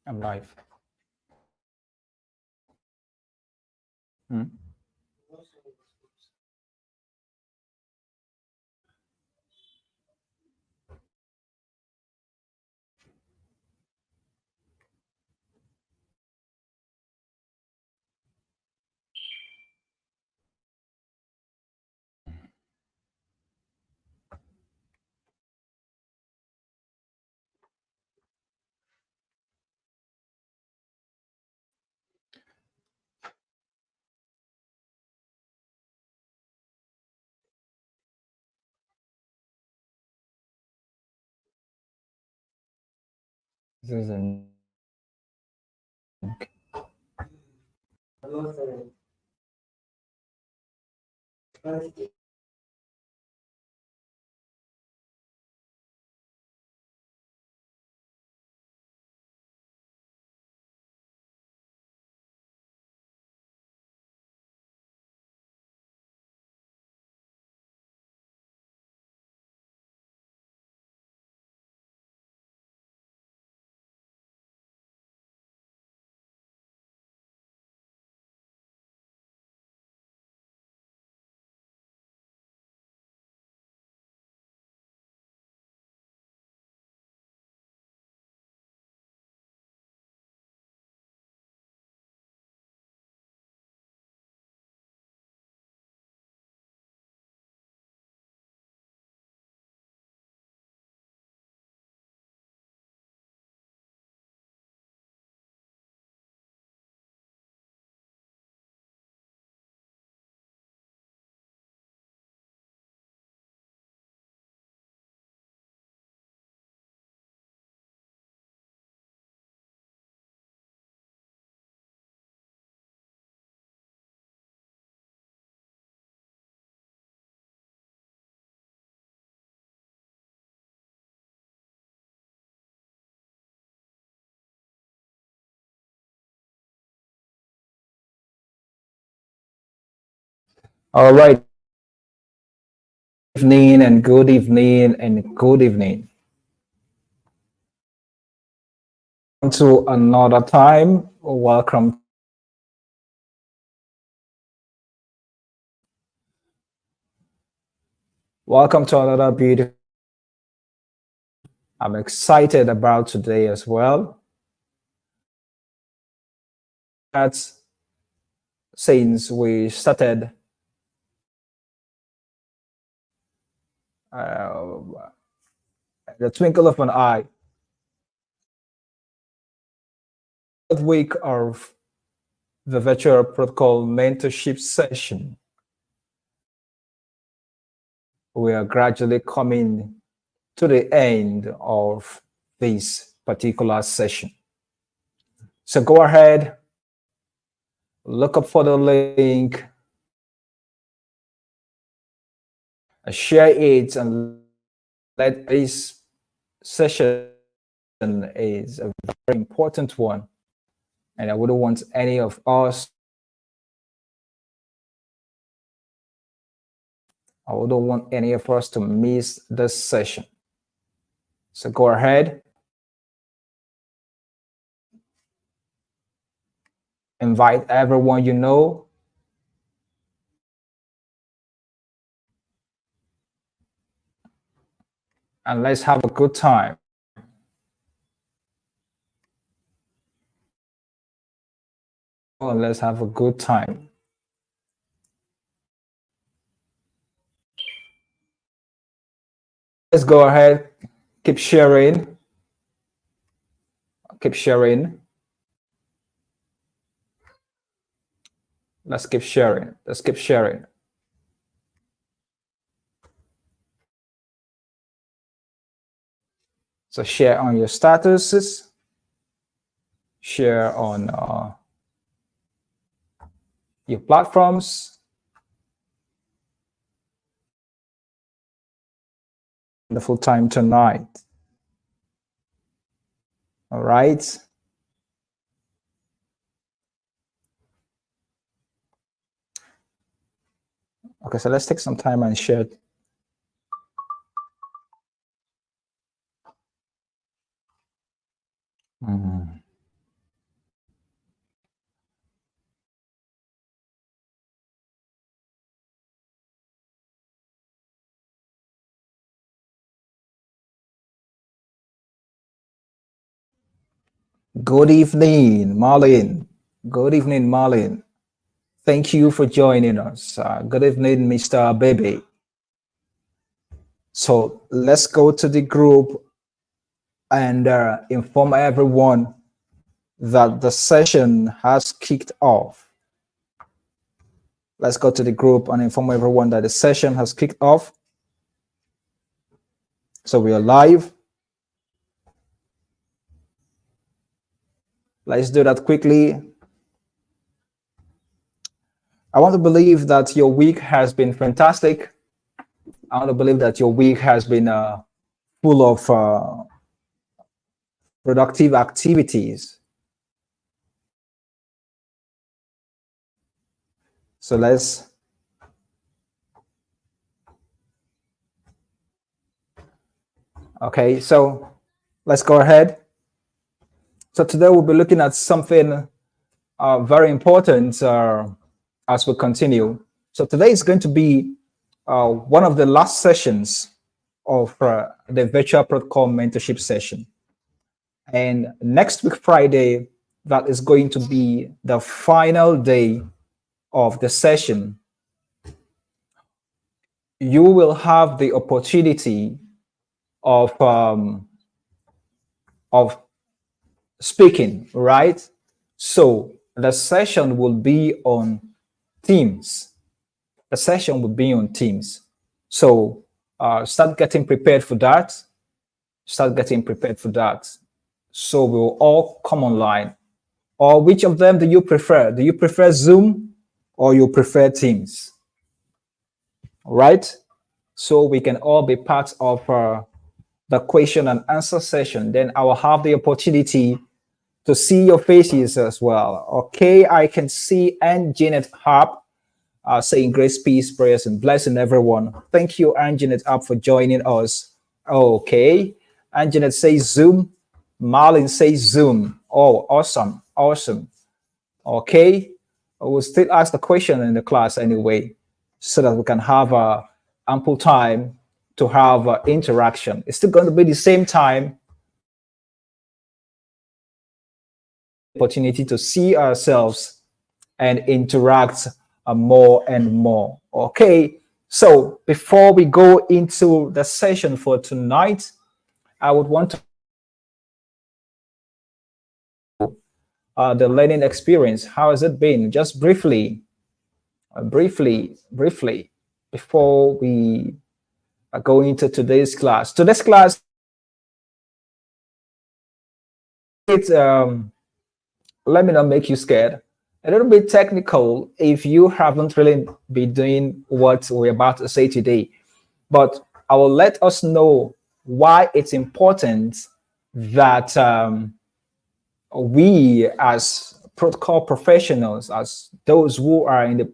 I'm live. Hmm? This is a all right. Evening and good evening and good evening. To another time. Welcome to another beautiful. I'm excited about today as well. That's since we started uh, the twinkle of an eye, third week of the virtual protocol mentorship session. We are gradually coming to the end of this particular session. So go ahead, look up for the link, share it, and let this session is a very important one. And I wouldn't want any of us, I wouldn't want any of us to miss this session. So go ahead, invite everyone you know, and let's have a good time. And let's have a good time. Let's go ahead, keep sharing, keep sharing. Let's keep sharing. Let's keep sharing. So share on your statuses, share on your platforms. Wonderful time tonight. All right. Okay, so let's take some time and share. Good evening, Marlene. Good evening, Marlene. Thank you for joining us. Good evening, Mr. Baby. So let's go to the group and inform everyone that the session has kicked off. Let's go to the group and inform everyone that the session has kicked off. So we are live. Let's do that quickly. I want to believe that your week has been fantastic. I want to believe that your week has been full of productive activities. So let's go ahead. So today we'll be looking at something very important as we continue. So today is going to be one of the last sessions of the virtual protocol mentorship session. And next week, Friday, that is going to be the final day of the session. You will have the opportunity of speaking, right? So the session will be on Teams. The session will be on Teams. So start getting prepared for that. Start getting prepared for that. So we'll all come online. Or which of them do you prefer? Do you prefer Zoom or you prefer Teams? All right. So we can all be part of the question and answer session. Then I will have the opportunity to see your faces as well. Okay, I can see Ann Janet Harp saying grace, peace, prayers, and blessing everyone. Thank you, Ann Janet Harp, for joining us. Okay, Ann Janet says Zoom. Marlin says Zoom. Oh, awesome, awesome. Okay, we'll still ask the question in the class anyway, so that we can have ample time to have interaction. It's still going to be the same time, opportunity to see ourselves and interact more and more. Okay, so before we go into the session for tonight, I would want to the learning experience. How has it been? Just briefly, briefly, before we go into today's class. Today's class, it's let me not make you scared. A little bit technical if you haven't really been doing what we're about to say today, but I will let us know why it's important that we as protocol professionals, as those who are in the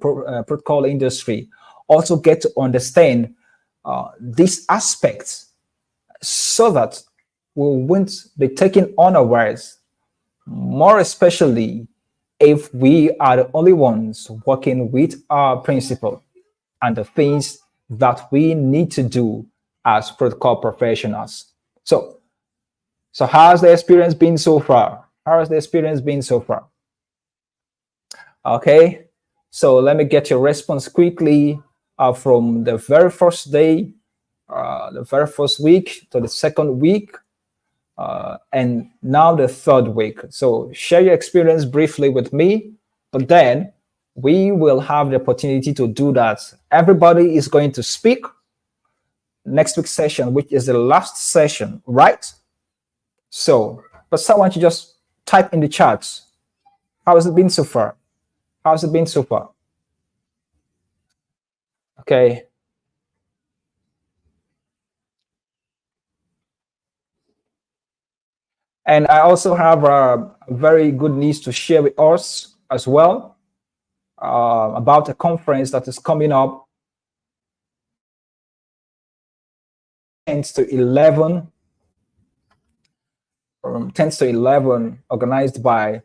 protocol industry, also get to understand these aspects so that we won't be taken unawares, more especially if we are the only ones working with our principle and the things that we need to do as protocol professionals. So how has the experience been so far? How has the experience been so far? Okay, so let me get your response quickly from the very first day, the very first week to the second week, and now the third week. So share your experience briefly with me, but then we will have the opportunity to do that. Everybody is going to speak next week's session, which is the last session, right? So, but someone should just type in the chats. How has it been so far? How's it been so far? Okay. And I also have very good news to share with us as well about a conference that is coming up 10th to 11, from 10th to 11, organized by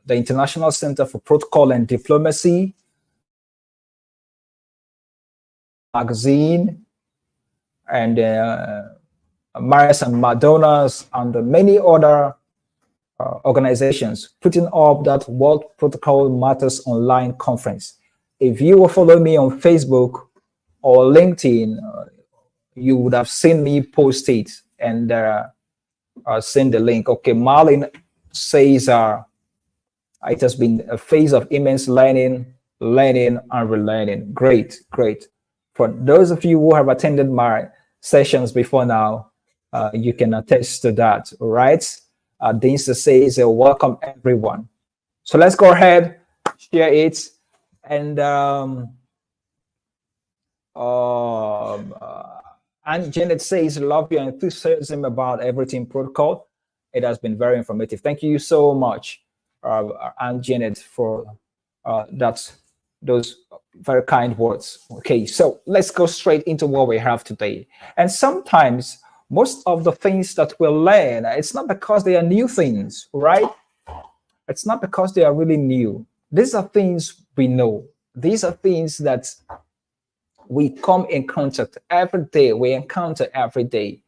the International Center for Protocol and Diplomacy magazine, and Marias and Madonnas, and many other organizations putting up that World Protocol Matters online conference. If you will follow me on Facebook or LinkedIn, you would have seen me post it and send the link. Okay, Marlin says it has been a phase of immense learning, learning and relearning. Great, great. For those of you who have attended my sessions before now, you can attest to that, all right? Dinsa says, welcome everyone. So let's go ahead, share it, and and Janet says, love your enthusiasm about everything protocol. It has been very informative. Thank you so much, and Janet, for those very kind words. Okay, so let's go straight into what we have today. And sometimes most of the things that we'll learn, it's not because they are new things, right? It's not because they are really new. These are things we know. These are things that we come in contact every day, we encounter every day.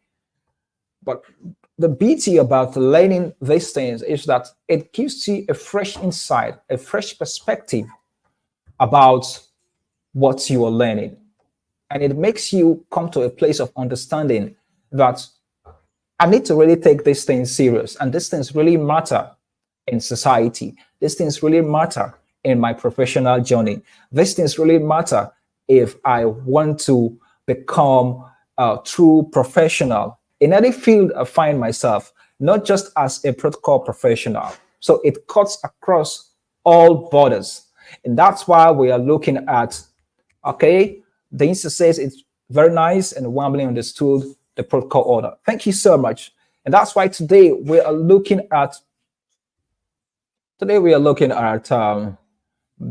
But the beauty about learning these things is that it gives you a fresh insight, a fresh perspective about what you are learning. And it makes you come to a place of understanding that I need to really take these things serious. And these things really matter in society. These things really matter in my professional journey. These things really matter if I want to become a true professional in any field I find myself, not just as a protocol professional. So it cuts across all borders. And that's why we are looking at, okay, the Insta says it's very nice and warmly understood the protocol order. Thank you so much. And that's why today we are looking at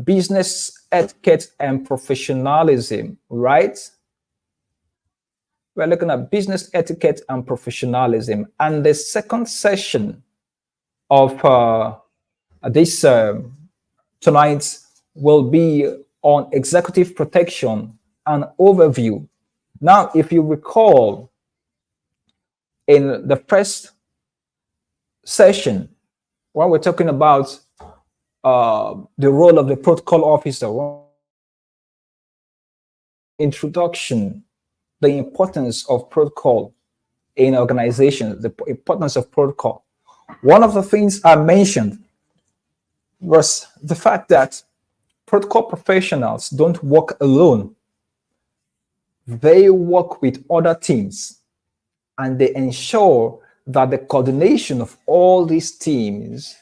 business etiquette and professionalism, right? We're looking at business etiquette and professionalism. And the second session of this tonight will be on executive protection and overview. Now, if you recall, in the first session, when we're talking about the role of the protocol officer, introduction, the importance of protocol in organizations, the importance of protocol. One of the things I mentioned was the fact that protocol professionals don't work alone. They work with other teams and they ensure that the coordination of all these teams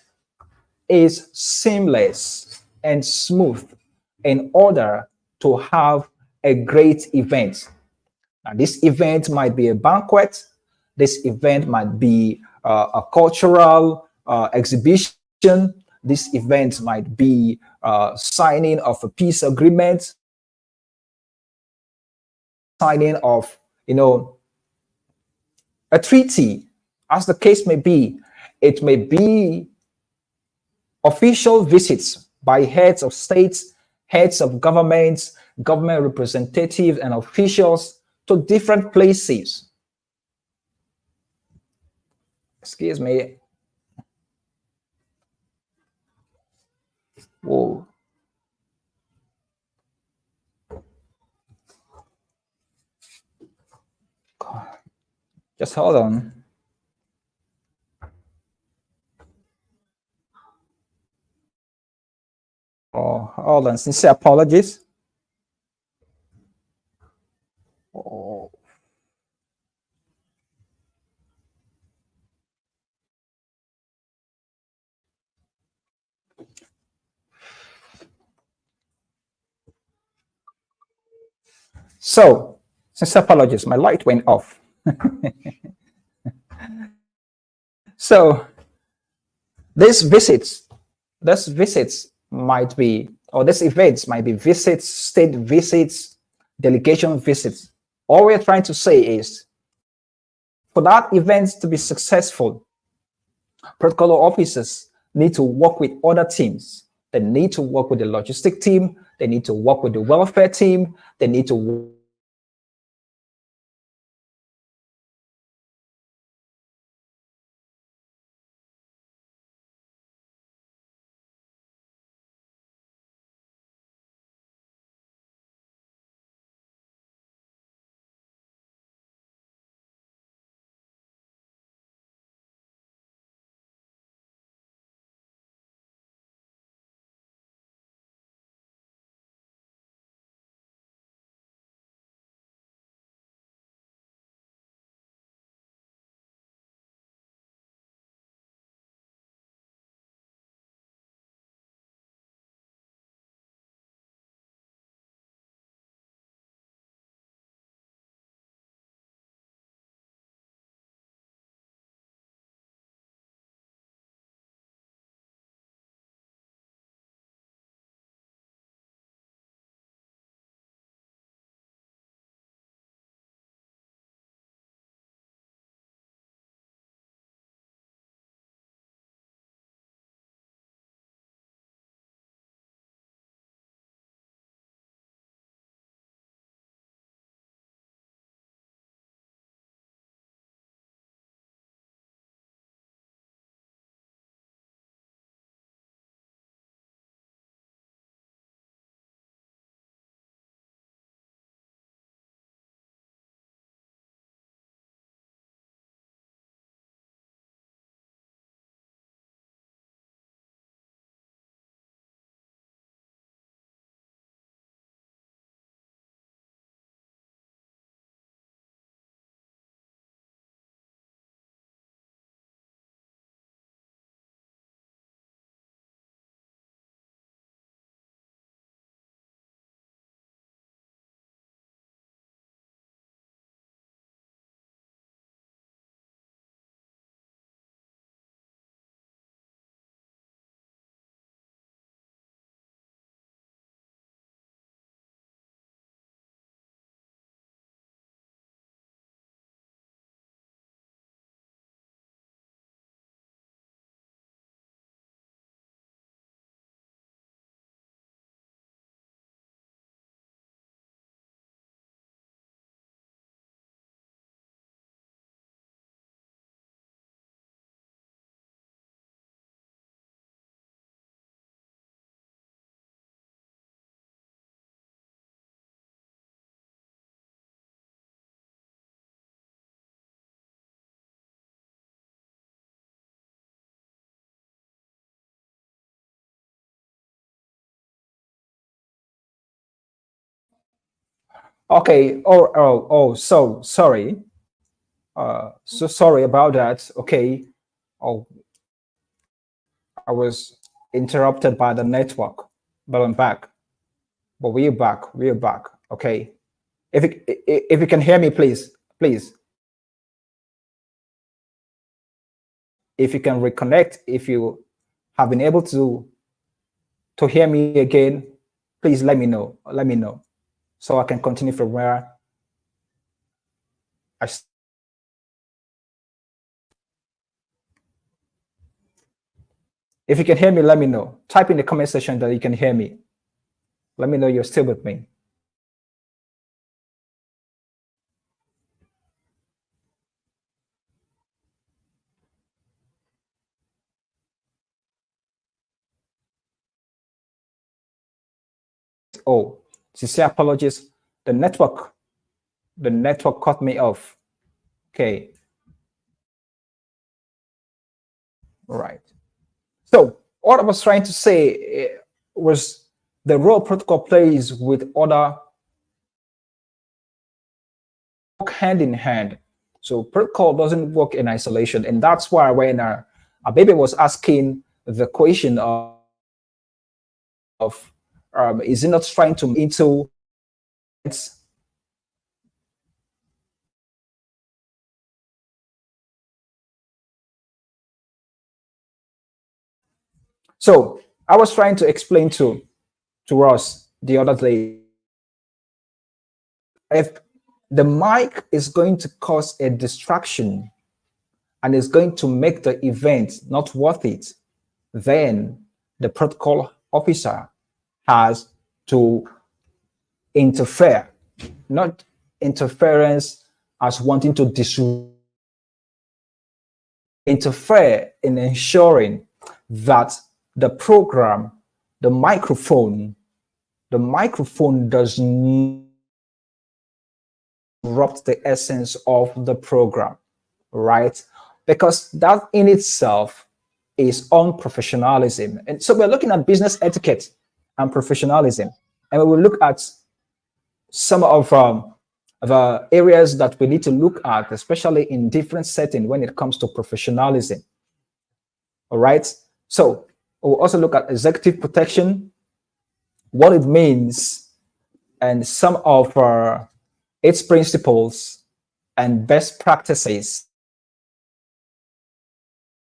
is seamless and smooth in order to have a great event. Now, this event might be a banquet. This event might be a cultural exhibition. This event might be signing of a peace agreement, signing of, a treaty, as the case may be. It may be official visits by heads of states, heads of governments, government representatives, and officials to different places. Excuse me. Whoa. Just hold on. Oh, hold on. Sincere apologies. Oh. So, sincere apologies. My light went off. So, these visits might be, or these events might be visits, state visits, delegation visits. All we're trying to say is for that event to be successful, protocol officers need to work with other teams. They need to work with the logistic team. They need to work with the welfare team. They need to Okay. So sorry. So sorry about that. Okay. Oh, I was interrupted by the network, but I'm back. But we're back. We're back. Okay. If you can hear me, please, if you can reconnect, if you have been able to hear me again, please let me know. Let me know so I can continue from where I. If you can hear me, let me know. Type in the comment section that you can hear me. Let me know you're still with me. Oh, sincere apologies. The network, the network cut me off. Okay, all right. So what I was trying to say was the role protocol plays with other work hand in hand. So protocol doesn't work in isolation, and that's why when our baby was asking the question of is it not trying to into it's so I was trying to explain to us the other day if the mic is going to cause a distraction and is going to make the event not worth it, then the protocol officer has to interfere, not interference as wanting to interfere in ensuring that the program, the microphone, the microphone does not disrupt the essence of the program, right? Because that in itself is unprofessionalism. And so we're looking at business etiquette and professionalism. And we will look at some of the areas that we need to look at, especially in different settings when it comes to professionalism. All right. So we'll also look at executive protection, what it means, and some of its principles and best practices.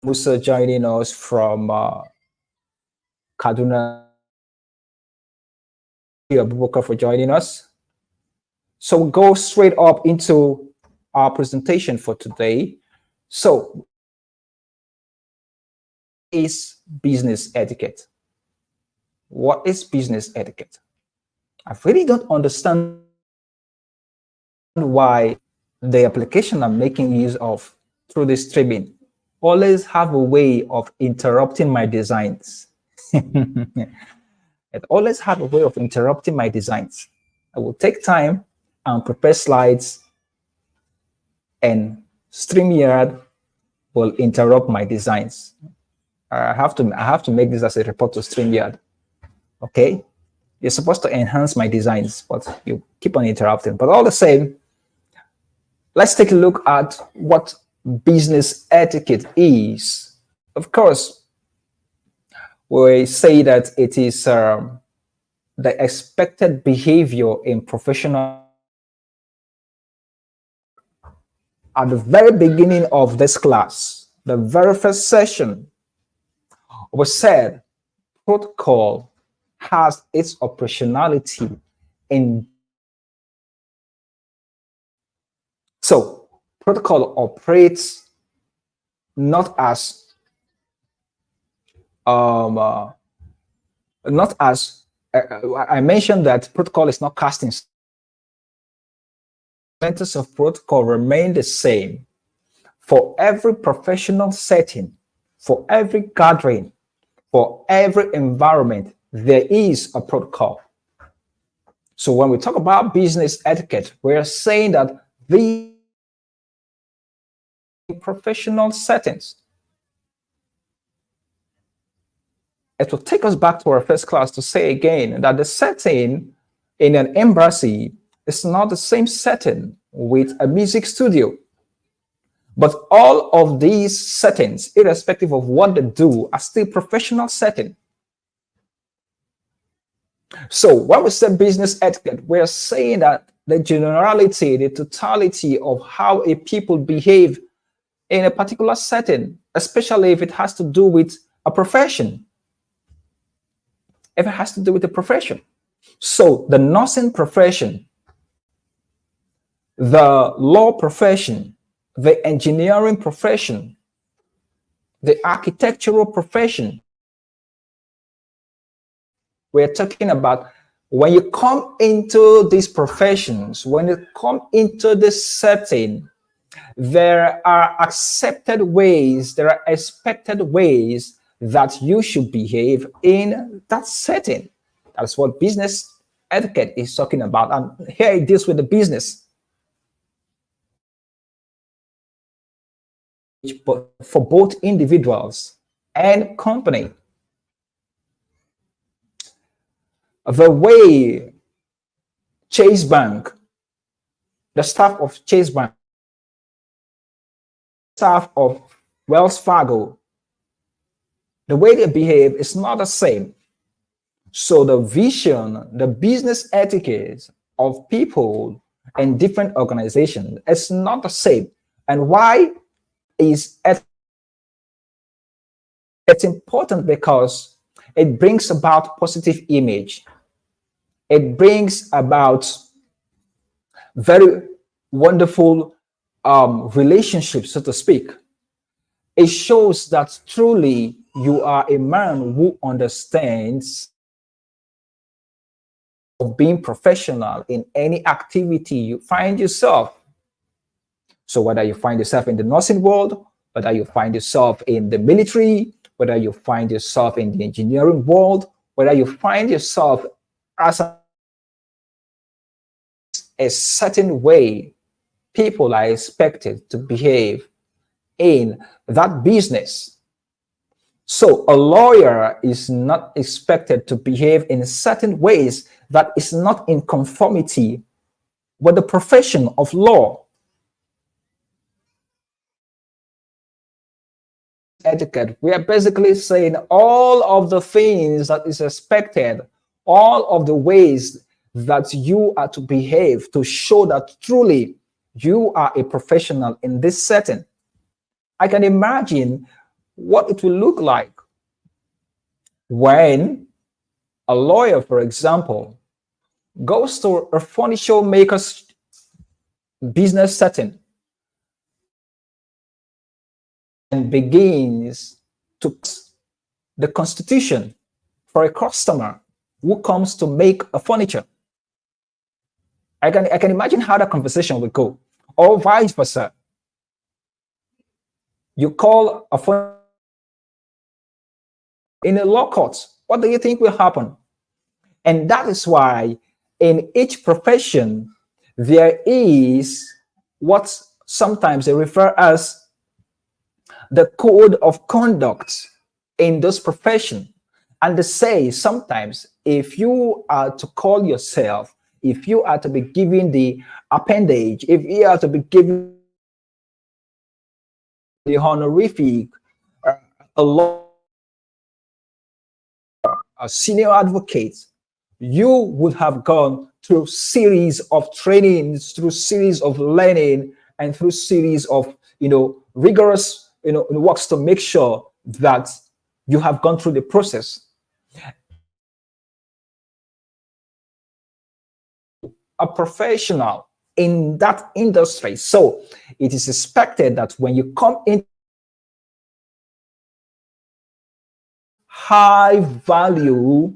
Musa joining us from Kaduna. Abubakar for joining us. So we'll go straight up into our presentation for today. So, is business etiquette? What is business etiquette? I really don't understand why the application I'm making use of through this streaming always have a way of interrupting my designs. It always have a way of interrupting my designs. I will take time and prepare slides, and StreamYard will interrupt my designs. I have to make this as a report to StreamYard. Okay, you're supposed to enhance my designs, but you keep on interrupting. But all the same, let's take a look at what business etiquette is. Of course, we say that it is the expected behavior in professional. At the very beginning of this class, the very first session, we said protocol has its operationality in. So protocol operates not as um, uh, not as I mentioned that protocol is not casting. Fundamentals of protocol remain the same for every professional setting, for every gathering, for every environment. There is a protocol. So when we talk about business etiquette, we're saying that the professional settings. It will take us back to our first class to say again that the setting in an embassy It's not the same setting with a music studio. But all of these settings, irrespective of what they do, are still professional setting. So when we say business etiquette, we're saying that the generality, the totality of how a people behave in a particular setting, especially if it has to do with a profession. If it has to do with a profession. So the nursing profession, the law profession, the engineering profession, the architectural profession. We're talking about when you come into these professions, when you come into this setting, there are accepted ways, there are expected ways that you should behave in that setting. That's what business etiquette is talking about. And here it deals with the business. But for both individuals and company, the way Chase Bank, the staff of Chase Bank, staff of Wells Fargo, the way they behave is not the same. So the vision, the business etiquette of people in different organizations is not the same. And why is it? It's important because it brings about positive image. It brings about very wonderful relationships, so to speak. It shows that truly you are a man who understands of being professional in any activity you find yourself. So whether you find yourself in the nursing world, whether you find yourself in the military, whether you find yourself in the engineering world, whether you find yourself as a certain way, people are expected to behave in that business. So a lawyer is not expected to behave in certain ways that is not in conformity with the profession of law. Etiquette, we are basically saying all of the things that is expected, all of the ways that you are to behave to show that truly you are a professional in this setting. I can imagine what it will look like when a lawyer, for example, goes to a furniture maker's business setting and begins to the constitution for a customer who comes to make a furniture. I can imagine how that conversation would go, or vice versa. You call a furniture in a law court. What do you think will happen? And that is why in each profession there is what sometimes they refer as the code of conduct in this profession. And they say sometimes if you are to call yourself, if you are to be given the appendage, if you are to be given the honorific, a law, a senior advocate, you would have gone through series of trainings, through series of learning, and through series of rigorous works to make sure that you have gone through the process. A professional in that industry. So it is expected that when you come in, high value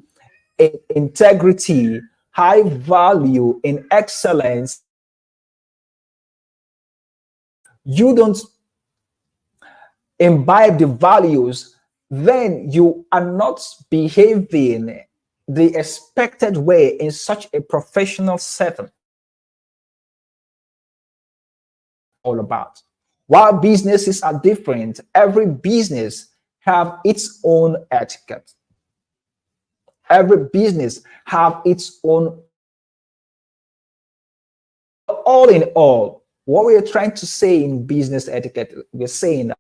in integrity, high value in excellence, you don't imbibe the values, then you are not behaving the expected way in such a professional setting. All about. While businesses are different, every business have its own etiquette. Every business have its own all in all, what we are trying to say in business etiquette, we're saying that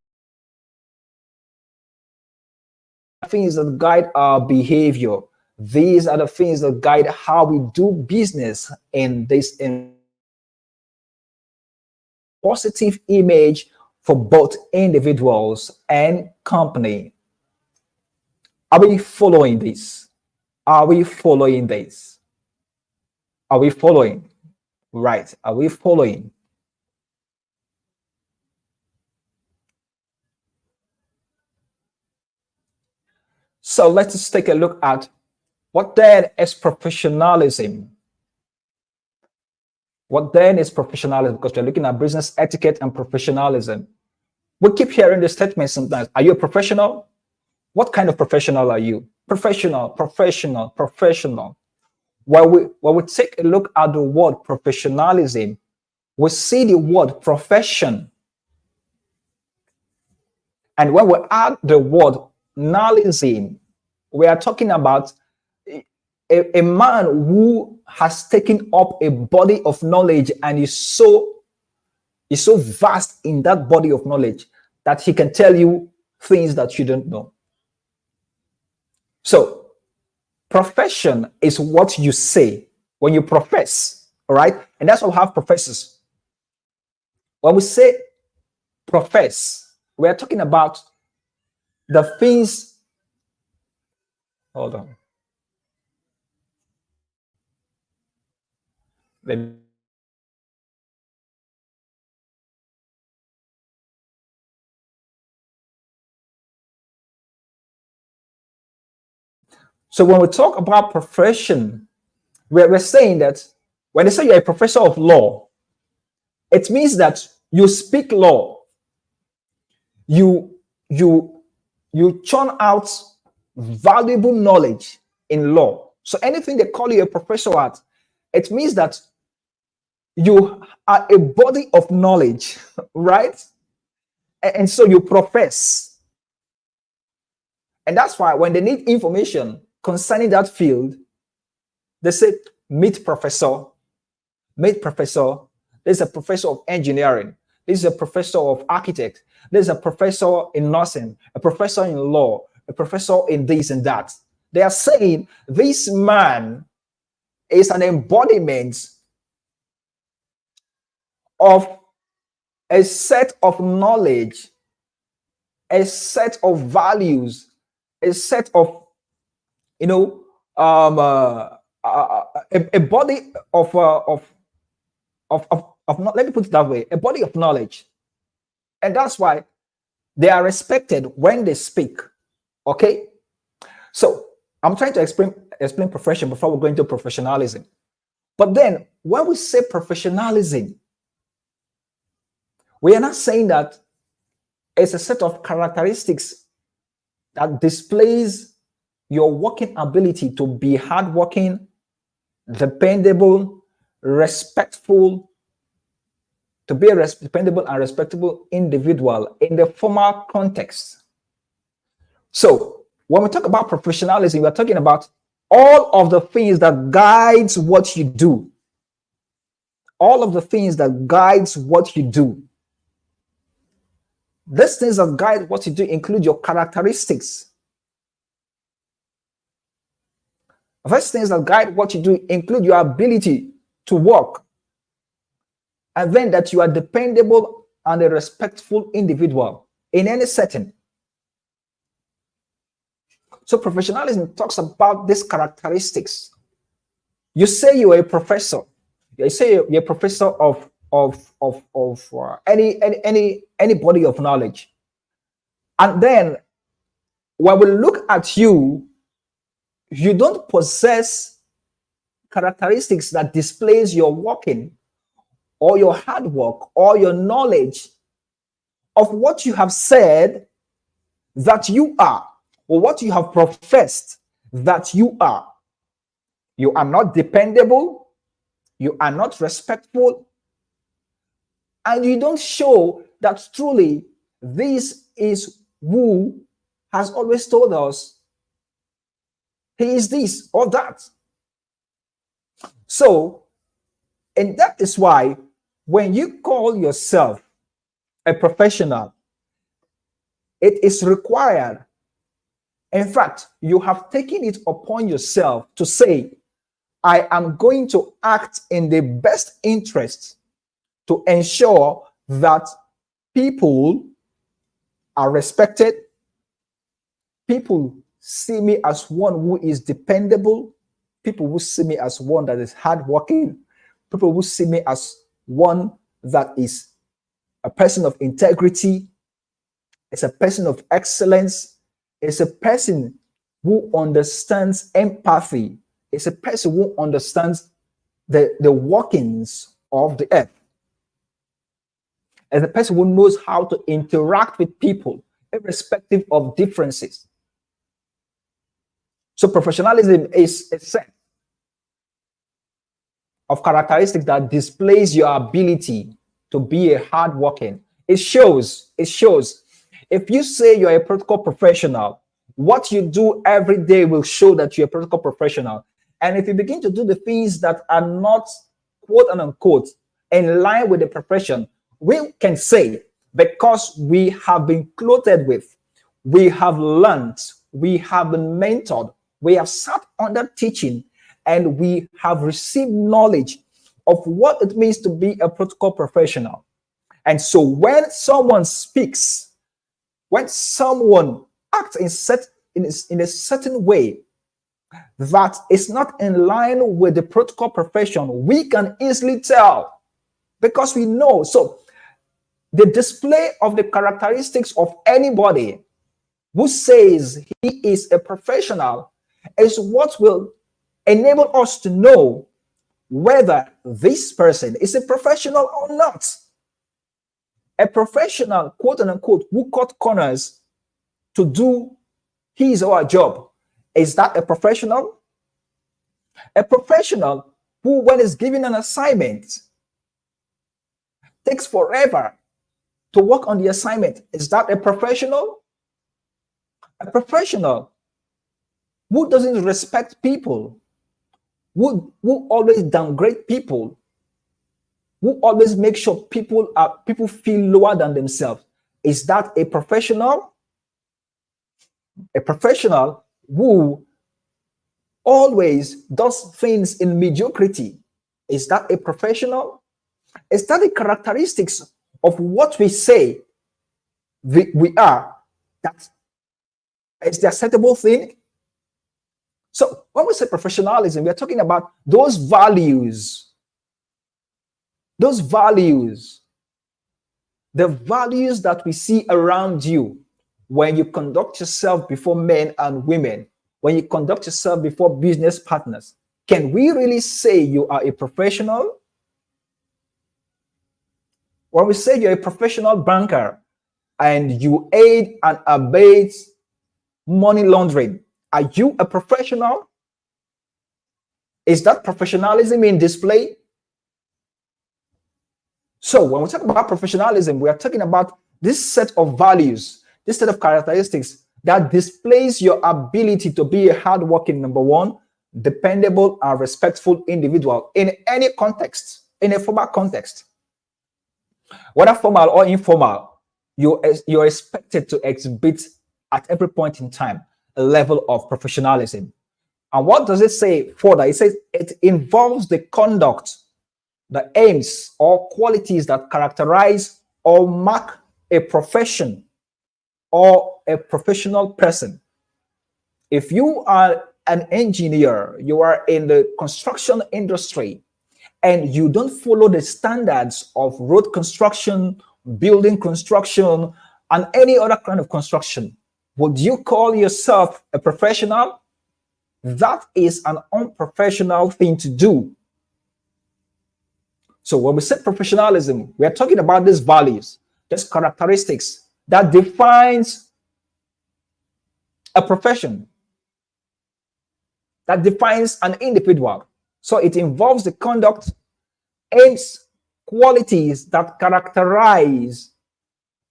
things that guide our behavior. These are the things that guide how we do business in this in positive image for both individuals and company. Are we following this? Are we following this? Are we following? Right. Are we following? So let's take a look at what then is professionalism. What then is professionalism? Because we're looking at business etiquette and professionalism. We keep hearing the statement sometimes. Are you a professional? What kind of professional are you? Professional, professional, professional. When we take a look at the word professionalism, we see the word profession. And when we add the word nalism, we are talking about a man who has taken up a body of knowledge and is so vast in that body of knowledge that he can tell you things that you don't know. So profession is what you say when you profess, all right? And that's why we have professors. When we say profess, we are talking about the things. Hold on. So when we talk about profession, we're saying that when they say you're a professor of law, it means that you speak law, you you you churn out valuable knowledge in law. So anything they call you a professor at, it means that you are a body of knowledge, right? And so you profess. And that's why when they need information concerning that field, they say, meet professor, meet professor. There's a professor of engineering. This is a professor of architect. There's a professor in nursing, a professor in law, a professor in this and that. They are saying this man is an embodiment of a set of knowledge, a set of values, a set of, you know, a body of not, let me put it that way, a body of knowledge. And that's why they are respected when they speak. Okay. So I'm trying to explain profession before we go into professionalism. But then when we say professionalism, we are not saying that it's a set of characteristics that displays your working ability to be hardworking, dependable, respectful, to be a dependable and respectable individual in the formal context. So when we talk about professionalism, we're talking about all of the things that guides what you do. All of the things that guides what you do. These things that guide what you do include your characteristics. These things that guide what you do include your ability to work. And then that you are dependable and a respectful individual in any setting. So professionalism talks about these characteristics. You say you're a professor. You say you're a professor of any body of knowledge. And then when we look at you, you don't possess characteristics that displays your working or your hard work or your knowledge of what you have said that you are, or what you have professed that you are. You are not dependable, you are not respectful, and you don't show that truly this is who has always told us he is this or that. So, and that is why When you call yourself a professional, it is required. In fact, you have taken it upon yourself to say, I am going to act in the best interest to ensure that people are respected, people see me as one who is dependable, people who see me as one that is hardworking, people who see me as one that is a person of integrity, is a person of excellence, is a person who understands empathy, is a person who understands the workings of the earth, as a person who knows how to interact with people, irrespective of differences. So professionalism is a set of characteristics that displays your ability to be a hardworking. It shows. If you say you're a protocol professional, what you do every day will show that you're a protocol professional. And if you begin to do the things that are not, quote and unquote, in line with the profession, we can say, because we have been clothed with, we have learned, we have been mentored, we have sat under teaching, and we have received knowledge of what it means to be a protocol professional. And so when someone speaks, when someone acts in a certain way that is not in line with the protocol profession, we can easily tell because we know. So the display of the characteristics of anybody who says he is a professional is what will enable us to know whether this person is a professional or not. A professional, quote unquote, who cut corners to do his or her job, is that a professional? A professional who, when is given an assignment, takes forever to work on the assignment, is that a professional? A professional who doesn't respect people, who always downgrade people, who always make sure people feel lower than themselves, is that a professional? A professional who always does things in mediocrity, is that a professional? Is that the characteristics of what we say we are? That is the acceptable thing. So when we say professionalism, we are talking about those values, the values that we see around you when you conduct yourself before men and women, when you conduct yourself before business partners. Can we really say you are a professional? When we say you're a professional banker and you aid and abet money laundering, are you a professional? Is that professionalism in display? So when we talk about professionalism, we are talking about this set of values, this set of characteristics that displays your ability to be a hardworking, number one, dependable and respectful individual in any context, in a formal context. Whether formal or informal, you're expected to exhibit at every point in time a level of professionalism. And what does it say further? It says it involves the conduct, the aims or qualities that characterize or mark a profession or a professional person. If you are an engineer, you are in the construction industry, and you don't follow the standards of road construction, building construction, and any other kind of construction, would you call yourself a professional? That is an unprofessional thing to do. So when we say professionalism, we are talking about these values, these characteristics that defines a profession, that defines an individual. So it involves the conduct, aims, qualities that characterize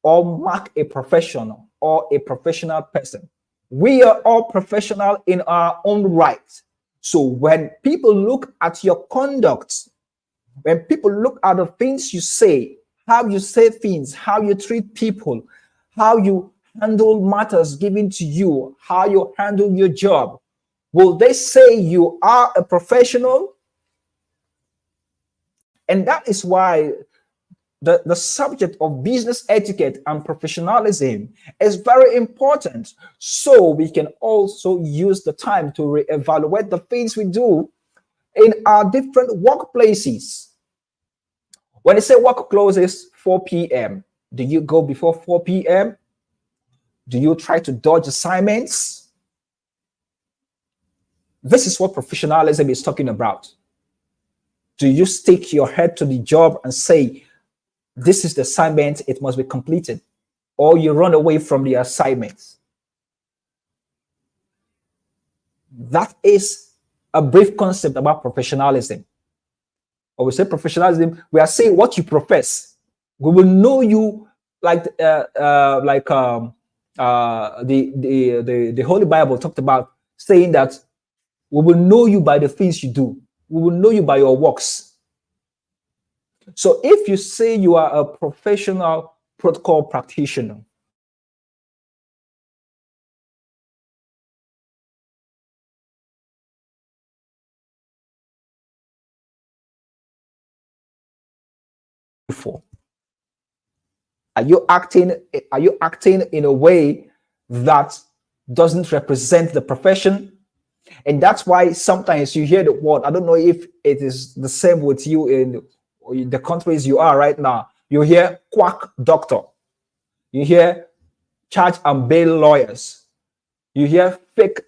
or mark a profession or a professional person. We are all professional in our own right. So when people look at your conduct, When people look at the things you say things, how you treat people, how you handle matters given to you, how you handle your job, will they say you are a professional? And that is why the subject of business etiquette and professionalism is very important. So we can also use the time to reevaluate the things we do in our different workplaces. When they say work closes 4 p.m., do you go before 4 p.m.? Do you try to dodge assignments? This is what professionalism is talking about. Do you stick your head to the job and say, this is the assignment, it must be completed? Or you run away from the assignments? That is a brief concept about professionalism. Or we say professionalism, we are saying what you profess. We will know you like the Holy Bible talked about, saying that we will know you by the things you do. We will know you by your works. So if you say you are a professional protocol practitioner, are you acting in a way that doesn't represent the profession? And that's why sometimes you hear the word. I don't know if it is the same with you in the countries you are right now. You hear quack doctor, you hear charge and bail lawyers, you hear fake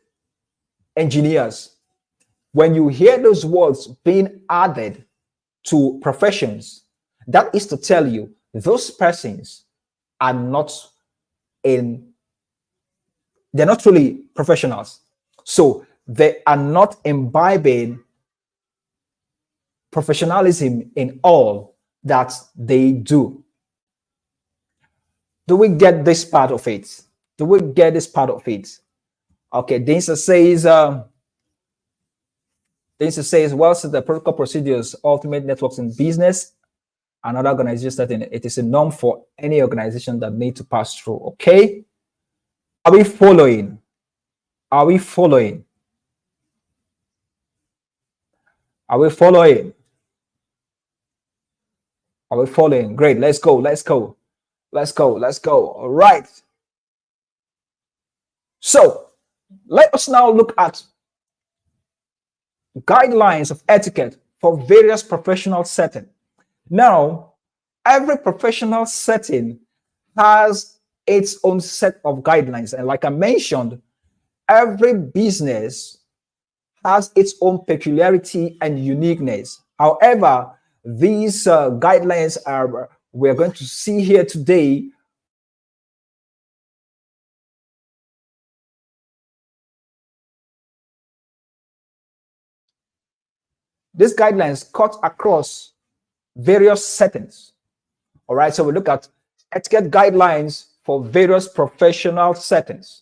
engineers. When you hear those words being added to professions, that is to tell you those persons are not they're not really professionals. So they are not imbibing professionalism in all that they do. Do we get this part of it? Do we get this part of it? Okay, Dinsa says, well, so the protocol procedures, ultimate networks in business and other organizations, that it is a norm for any organization that need to pass through. Okay, are we following? Are we following? Are we following? Are we following? Great. Let's go. Let's go. Let's go. Let's go. All right. So let us now look at guidelines of etiquette for various professional settings. Now, every professional setting has its own set of guidelines. And like I mentioned, every business has its own peculiarity and uniqueness. However, these guidelines we're going to see here today these guidelines cut across various settings. All right, so we look at etiquette guidelines for various professional settings.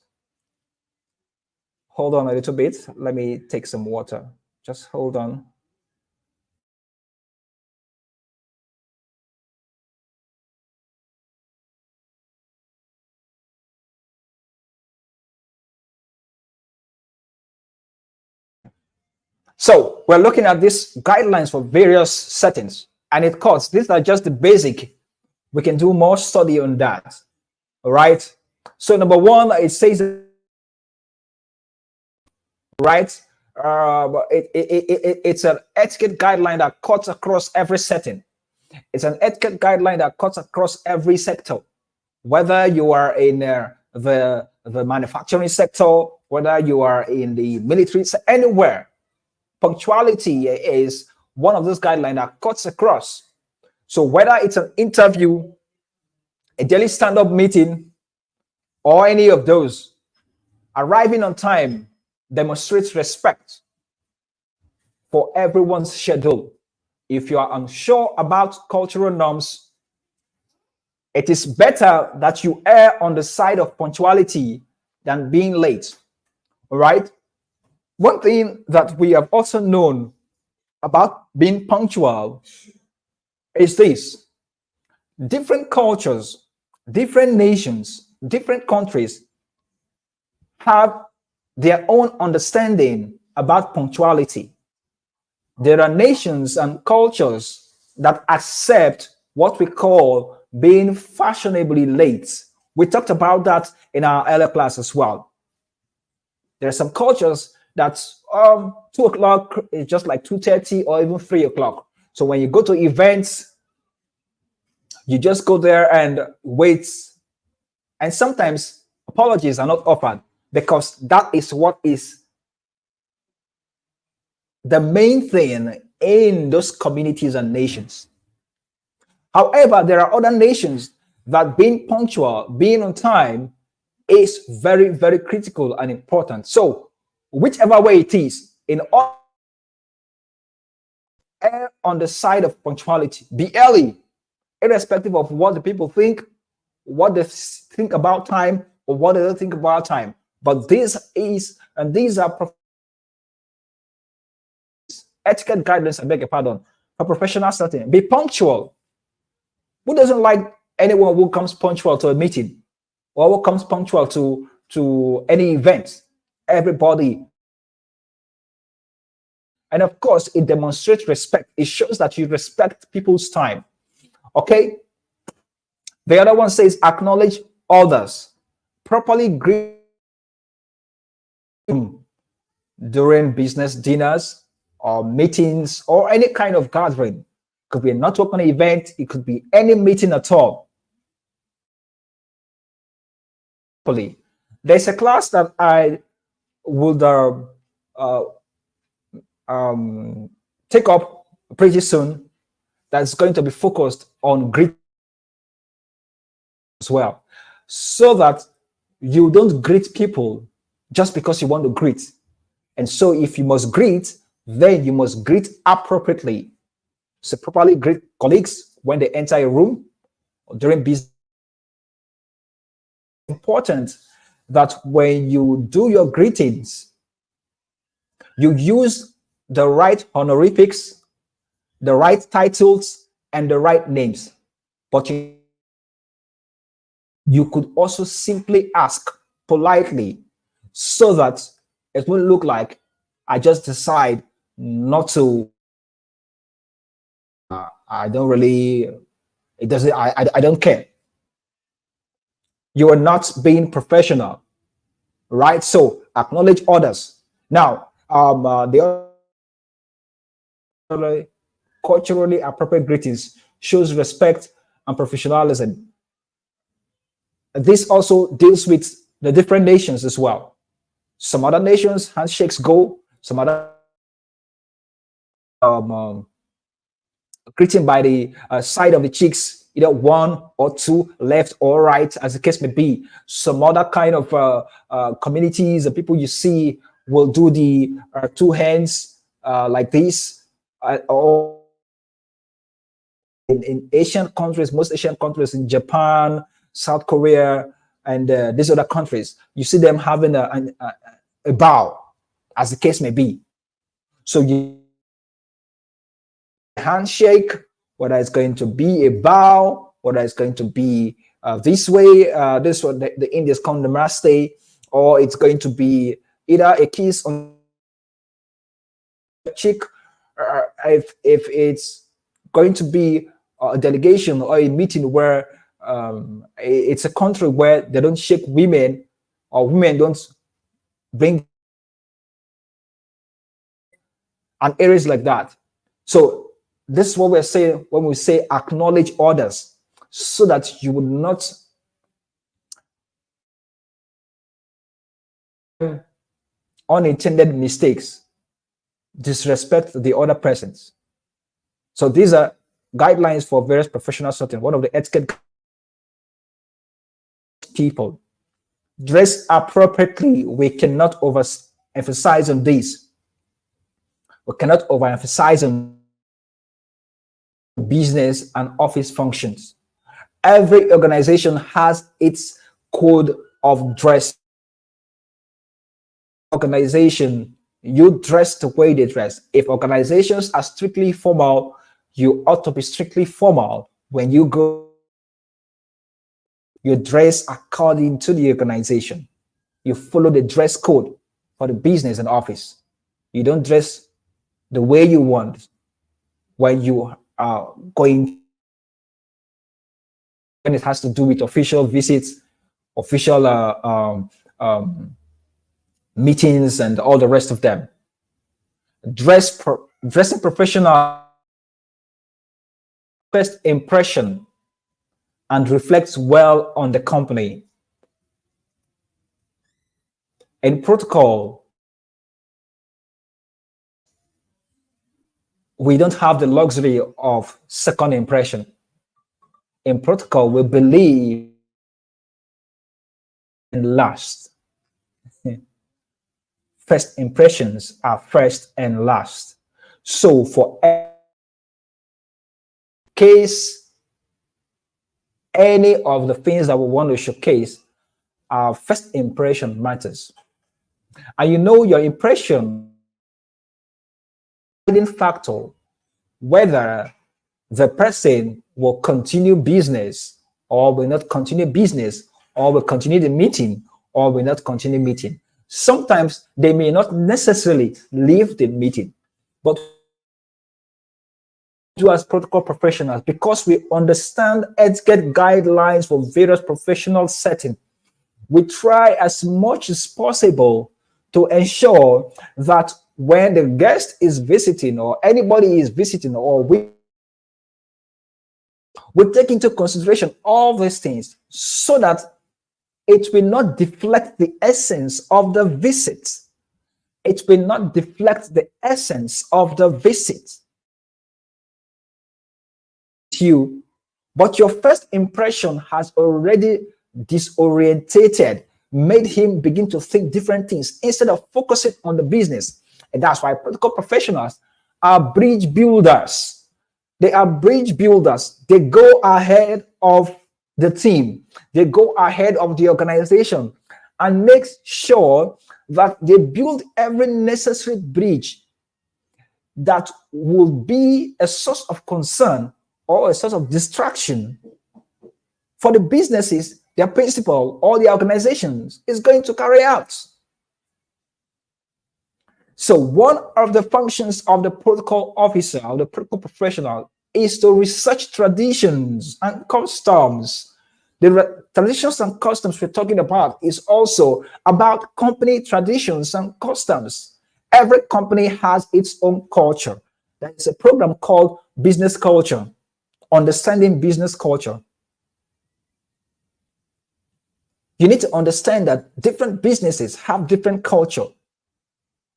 Hold on a little bit. Let me take some water. Just hold on. So we're looking at these guidelines for various settings, and it cuts. These are just the basic. We can do more study on that. All right. So number one, it says, right, it's an etiquette guideline that cuts across every setting. It's an etiquette guideline that cuts across every sector, whether you are in the manufacturing sector, whether you are in the military, anywhere. Punctuality is one of those guidelines that cuts across. So whether it's an interview, a daily stand-up meeting, or any of those, arriving on time demonstrates respect for everyone's schedule. If you are unsure about cultural norms, it is better that you err on the side of punctuality than being late. All right. One thing that we have also known about being punctual is this: different cultures, different nations, different countries have their own understanding about punctuality. There are nations and cultures that accept what we call being fashionably late. We talked about that in our earlier class as well. There are some cultures that 2 o'clock is just like 2:30 or even 3 o'clock. So when you go to events, you just go there and wait. And sometimes apologies are not offered because that is what is the main thing in those communities and nations. However, there are other nations that being punctual, being on time is very, very critical and important. So, whichever way it is, in all, err on the side of punctuality. Be early, irrespective of what the people think, what they think about time, or what they don't think about time. But this is, and these are etiquette guidelines, I beg your pardon, for professional setting. Be punctual. Who doesn't like anyone who comes punctual to a meeting or who comes punctual to any event? Everybody. And of course, it demonstrates respect. It shows that you respect people's time. Okay. The other one says acknowledge others. Properly greet during business dinners or meetings or any kind of gathering. It could be a networking event. It could be any meeting at all. There's a class that I would take up pretty soon that's going to be focused on greet as well, so that you don't greet people just because you want to greet. And so if you must greet, then you must greet appropriately. So properly greet colleagues when they enter a room or during business. Important that when you do your greetings, you use the right honorifics, the right titles, and the right names. But you could also simply ask politely so that it won't look like I just decide not to. I don't really, it doesn't, I don't care. You are not being professional, right? So acknowledge others. Now, the other culturally appropriate greetings shows respect and professionalism. This also deals with the different nations as well. Some other nations, handshakes go. Some other greeting by the side of the cheeks, either one or two, left or right, as the case may be. Some other kind of communities, the people you see will do the two hands like this, or in Asian countries, most Asian countries, in Japan, South Korea, and these other countries, you see them having a bow, as the case may be. So you handshake, whether it's going to be a bow, whether it's going to be this way, this one, the Indians call namaste, or it's going to be either a kiss on the cheek, if it's going to be a delegation or a meeting where it's a country where they don't shake women or women don't bring, and areas like that. So this is what we're saying when we say acknowledge others, so that you would not unintended mistakes, disrespect the other persons. So these are guidelines for various professional settings. One of the etiquette people dress appropriately. We cannot overemphasize on this. We cannot overemphasize on business and office functions. Every organization has its code of dress. Organization You dress the way they dress. If organizations are strictly formal, you ought to be strictly formal. When you go, you dress according to the organization. You follow the dress code for the business and office. You don't dress the way you want when you are going, when it has to do with official visits, official meetings, and all the rest of them. Dressing professional first impression and reflects well on the company. In protocol, we don't have the luxury of second impression. In protocol, we believe in last. First impressions are first and last. So for case any of the things that we want to showcase, our first impression matters. And you know your impression factor whether the person will continue business or will not continue business, or will continue the meeting or will not continue meeting. Sometimes they may not necessarily leave the meeting, but do as protocol professionals, because we understand etiquette guidelines for various professional settings, we try as much as possible to ensure that when the guest is visiting or anybody is visiting, or we take into consideration all these things so that it will not deflect the essence of the visit. It will not deflect the essence of the visit. You, but your first impression has already disorientated, made him begin to think different things instead of focusing on the business. And that's why protocol professionals are bridge builders. They are bridge builders. They go ahead of the team. They go ahead of the organization and make sure that they build every necessary bridge that will be a source of concern or a source of distraction for the businesses their principal or the organizations is going to carry out. So one of the functions of the protocol officer or the protocol professional is to research traditions and customs. The traditions and customs we're talking about is also about company traditions and customs. Every company has its own culture. There is a program called Business Culture, Understanding Business Culture. You need to understand that different businesses have different culture.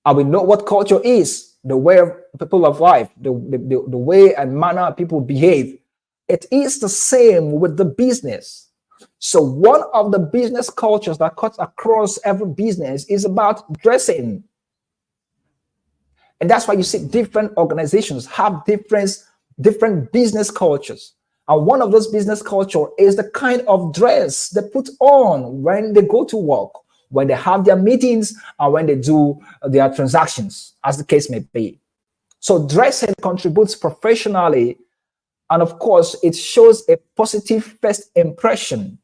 And we know what culture is, the way of people of life, the way and manner people behave. It is the same with the business. So one of the business cultures that cuts across every business is about dressing. And that's why you see different organizations have different business cultures. And one of those business culture is the kind of dress they put on when they go to work, when they have their meetings, and when they do their transactions, as the case may be. So dressing contributes professionally, and of course, it shows a positive first impression.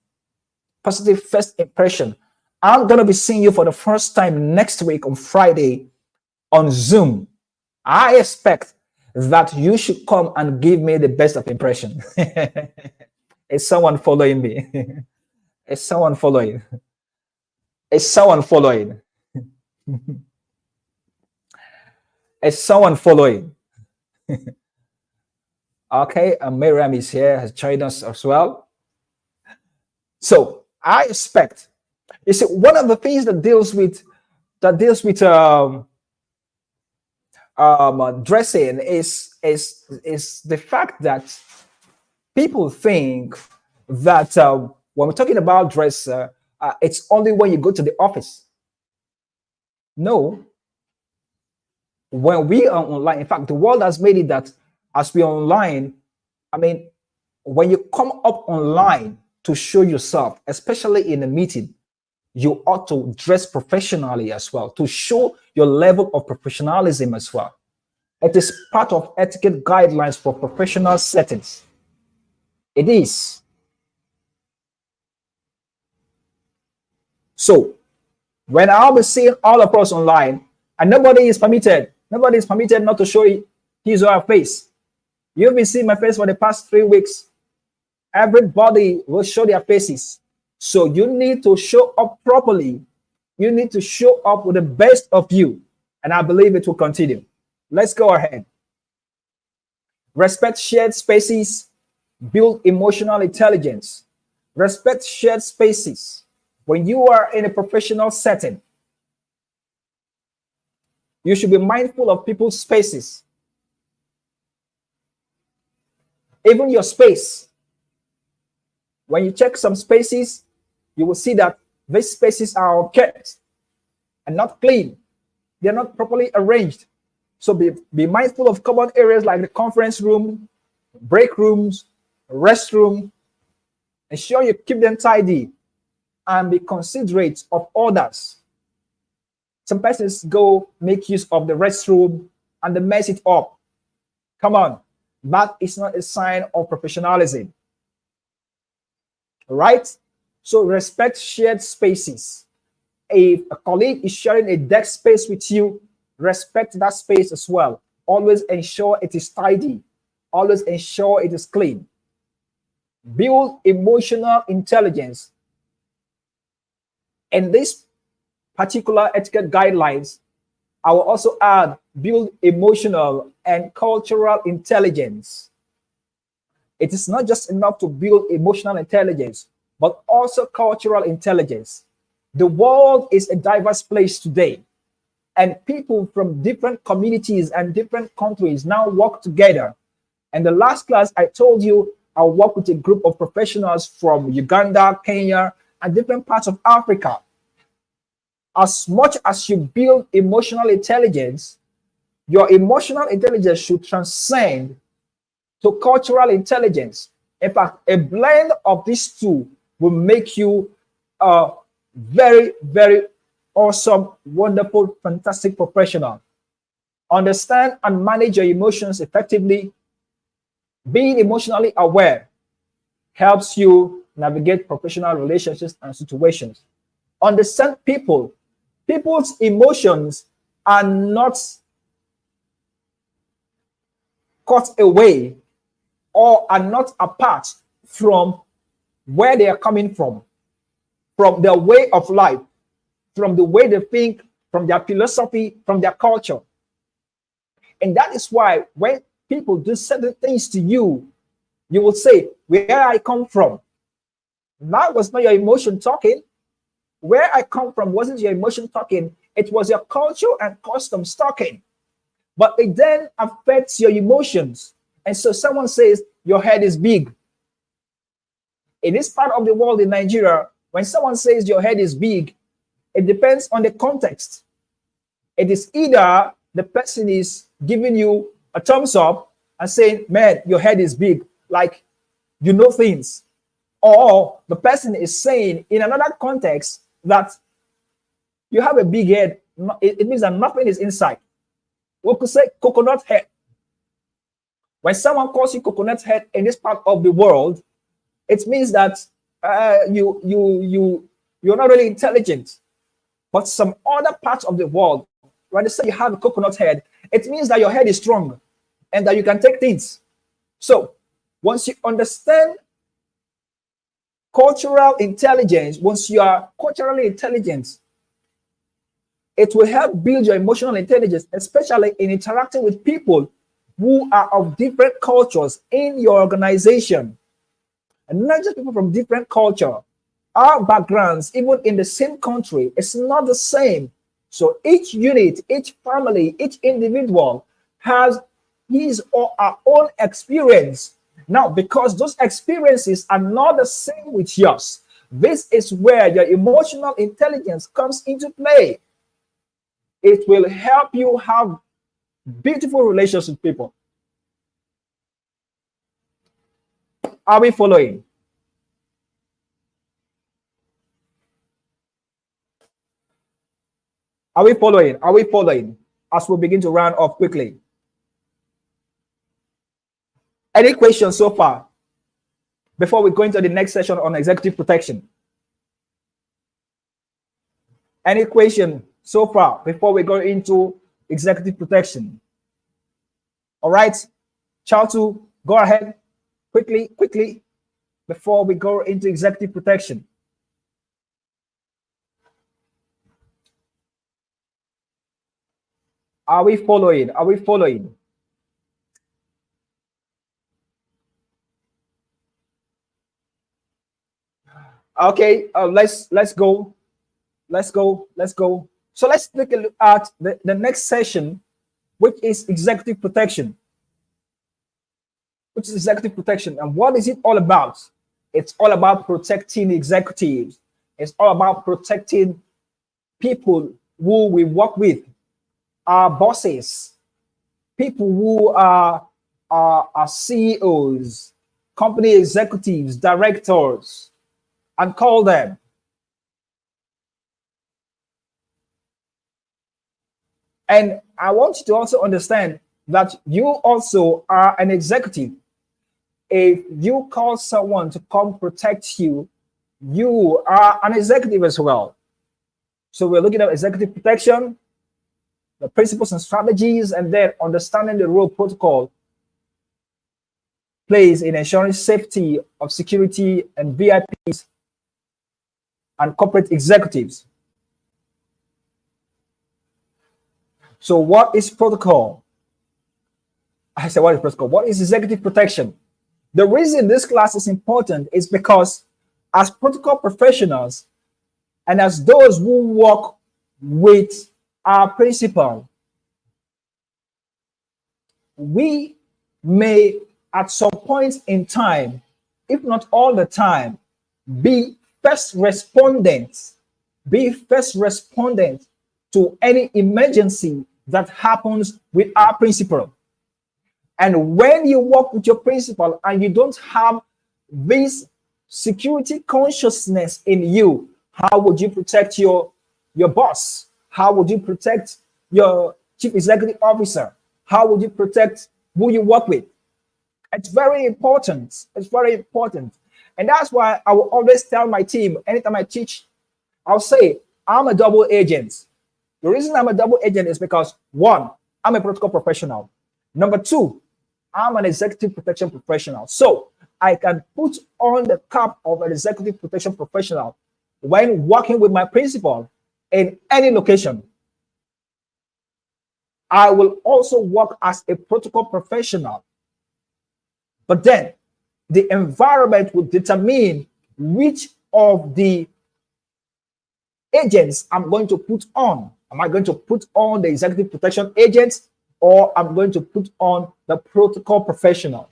Positive first impression. I'm going to be seeing you for the first time next week on Friday on Zoom. I expect that you should come and give me the best of impression. Is someone following me? Is someone following? Is someone following? Is someone following? Okay, and Miriam is here, has joined us as well. So I expect, you see, one of the things that deals with dressing is the fact that people think that when we're talking about dress, it's only when you go to the office. No. When we are online, in fact, the world has made it that as we are online, I mean, when you come up online to show yourself, especially in a meeting, you ought to dress professionally as well to show your level of professionalism as well. It is part of etiquette guidelines for professional settings. It is. So when I'll be seeing all of us online, and nobody is permitted not to show his or her face. You've been seeing my face for the past 3 weeks. Everybody will show their faces. So you need to show up properly. You need to show up with the best of you. And I believe it will continue. Let's go ahead. Respect shared spaces, build emotional intelligence. Respect shared spaces. When you are in a professional setting, you should be mindful of people's spaces. Even your space. When you check some spaces, you will see that these spaces are kept and not clean. They're not properly arranged. So be mindful of common areas like the conference room, break rooms, restroom. Ensure you keep them tidy and be considerate of others. Some persons go make use of the restroom and they mess it up. Come on, that is not a sign of professionalism. Right? So respect shared spaces. If a colleague is sharing a desk space with you, respect that space as well. Always ensure it is tidy. Always ensure it is clean. Build emotional intelligence. In this particular etiquette guidelines, I will also add build emotional and cultural intelligence. It is not just enough to build emotional intelligence, but also cultural intelligence. The world is a diverse place today, and people from different communities and different countries now work together. And the last class, I told you I work with a group of professionals from Uganda, Kenya, and different parts of Africa. As much as you build emotional intelligence, your emotional intelligence should transcend to cultural intelligence. In fact, a blend of these two will make you a very, very awesome, wonderful, fantastic professional. Understand and manage your emotions effectively. Being emotionally aware helps you navigate professional relationships and situations. Understand people. People's emotions are not cut away or are not apart from where they are coming from their way of life, from the way they think, from their philosophy, from their culture. And that is why when people do certain things to you, you will say, where I come from. That was not your emotion talking. Where I come from wasn't your emotion talking. It was your culture and customs talking. But it then affects your emotions. And so someone says, your head is big. In this part of the world in Nigeria, when someone says your head is big, it depends on the context. It is either the person is giving you a thumbs up and saying, man, your head is big, like you know things. Or the person is saying in another context that you have a big head. It means that nothing is inside. We could say coconut head. When someone calls you coconut head in this part of the world, it means that you're not really intelligent. But some other parts of the world, when they say you have a coconut head, it means that your head is strong and that you can take things. So once you understand cultural intelligence, once you are culturally intelligent, it will help build your emotional intelligence, especially in interacting with people who are of different cultures in your organization. And not just people from different culture. Our backgrounds, even in the same country, it's not the same. So each unit, each family, each individual has his or her own experience. Now, because those experiences are not the same with yours, this is where your emotional intelligence comes into play. It will help you have beautiful relations with people. Are we following? Are we following? Are we following? As we begin to round off quickly. Any questions so far before we go into the next session on executive protection? Any question so far before we go into executive protection? All right, Charles, go ahead quickly before we go into executive protection. Are we following? Are we following? Okay, let's go. Let's go. So let's take a look at the next session, which is executive protection. Which is executive protection. And what is it all about? It's all about protecting executives. It's all about protecting people who we work with, our bosses, people who are CEOs, company executives, directors, and call them. And I want you to also understand that you also are an executive. If you call someone to come protect you, you are an executive as well. So we're looking at executive protection, the principles and strategies, and then understanding the role protocol plays in ensuring safety of security and VIPs and corporate executives. So what is protocol? I said, what is protocol? What is executive protection? The reason this class is important is because as protocol professionals and as those who work with our principal, we may at some point in time, if not all the time, be first respondents to any emergency that happens with our principal. And when you work with your principal and you don't have this security consciousness in you, how would you protect your boss? How would you protect your chief executive officer? How would you protect who you work with? It's very important. It's very important. And that's why I will always tell my team, anytime I teach, I'll say, I'm a double agent. The reason I'm a double agent is because, one, I'm a protocol professional. Number two, I'm an executive protection professional. So I can put on the cap of an executive protection professional when working with my principal in any location. I will also work as a protocol professional. But then the environment will determine which of the agents I'm going to put on. Am I going to put on the executive protection agents, or I'm going to put on the protocol professional?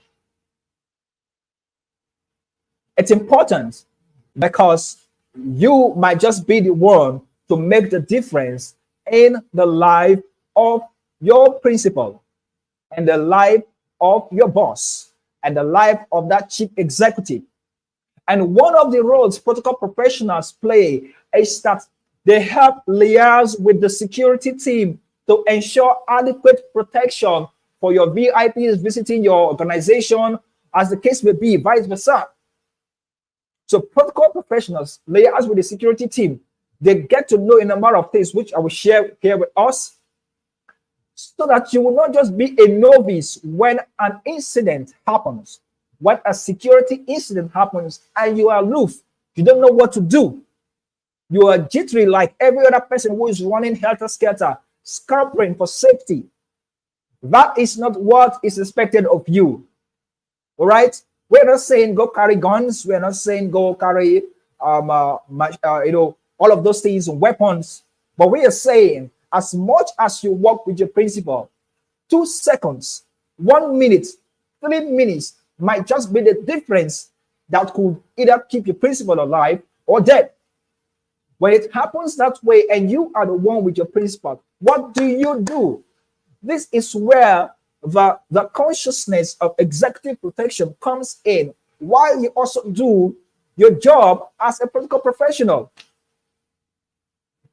It's important because you might just be the one to make the difference in the life of your principal and the life of your boss and the life of that chief executive. And one of the roles protocol professionals play is that they help liaise with the security team to ensure adequate protection for your VIPs visiting your organization, as the case may be, vice versa. So protocol professionals liaise with the security team. They get to know a number of things, which I will share here with us, so that you will not just be a novice when an incident happens. When a security incident happens and you are aloof, you don't know what to do. You are jittery like every other person who is running helter-skelter, scampering for safety. That is not what is expected of you. All right? We're not saying go carry guns. We're not saying go carry, all of those things, weapons. But we are saying, as much as you work with your principal, 2 seconds, 1 minute, 3 minutes might just be the difference that could either keep your principal alive or dead. When it happens that way and you are the one with your principal, what do? This is where the consciousness of executive protection comes in, while you also do your job as a protocol professional.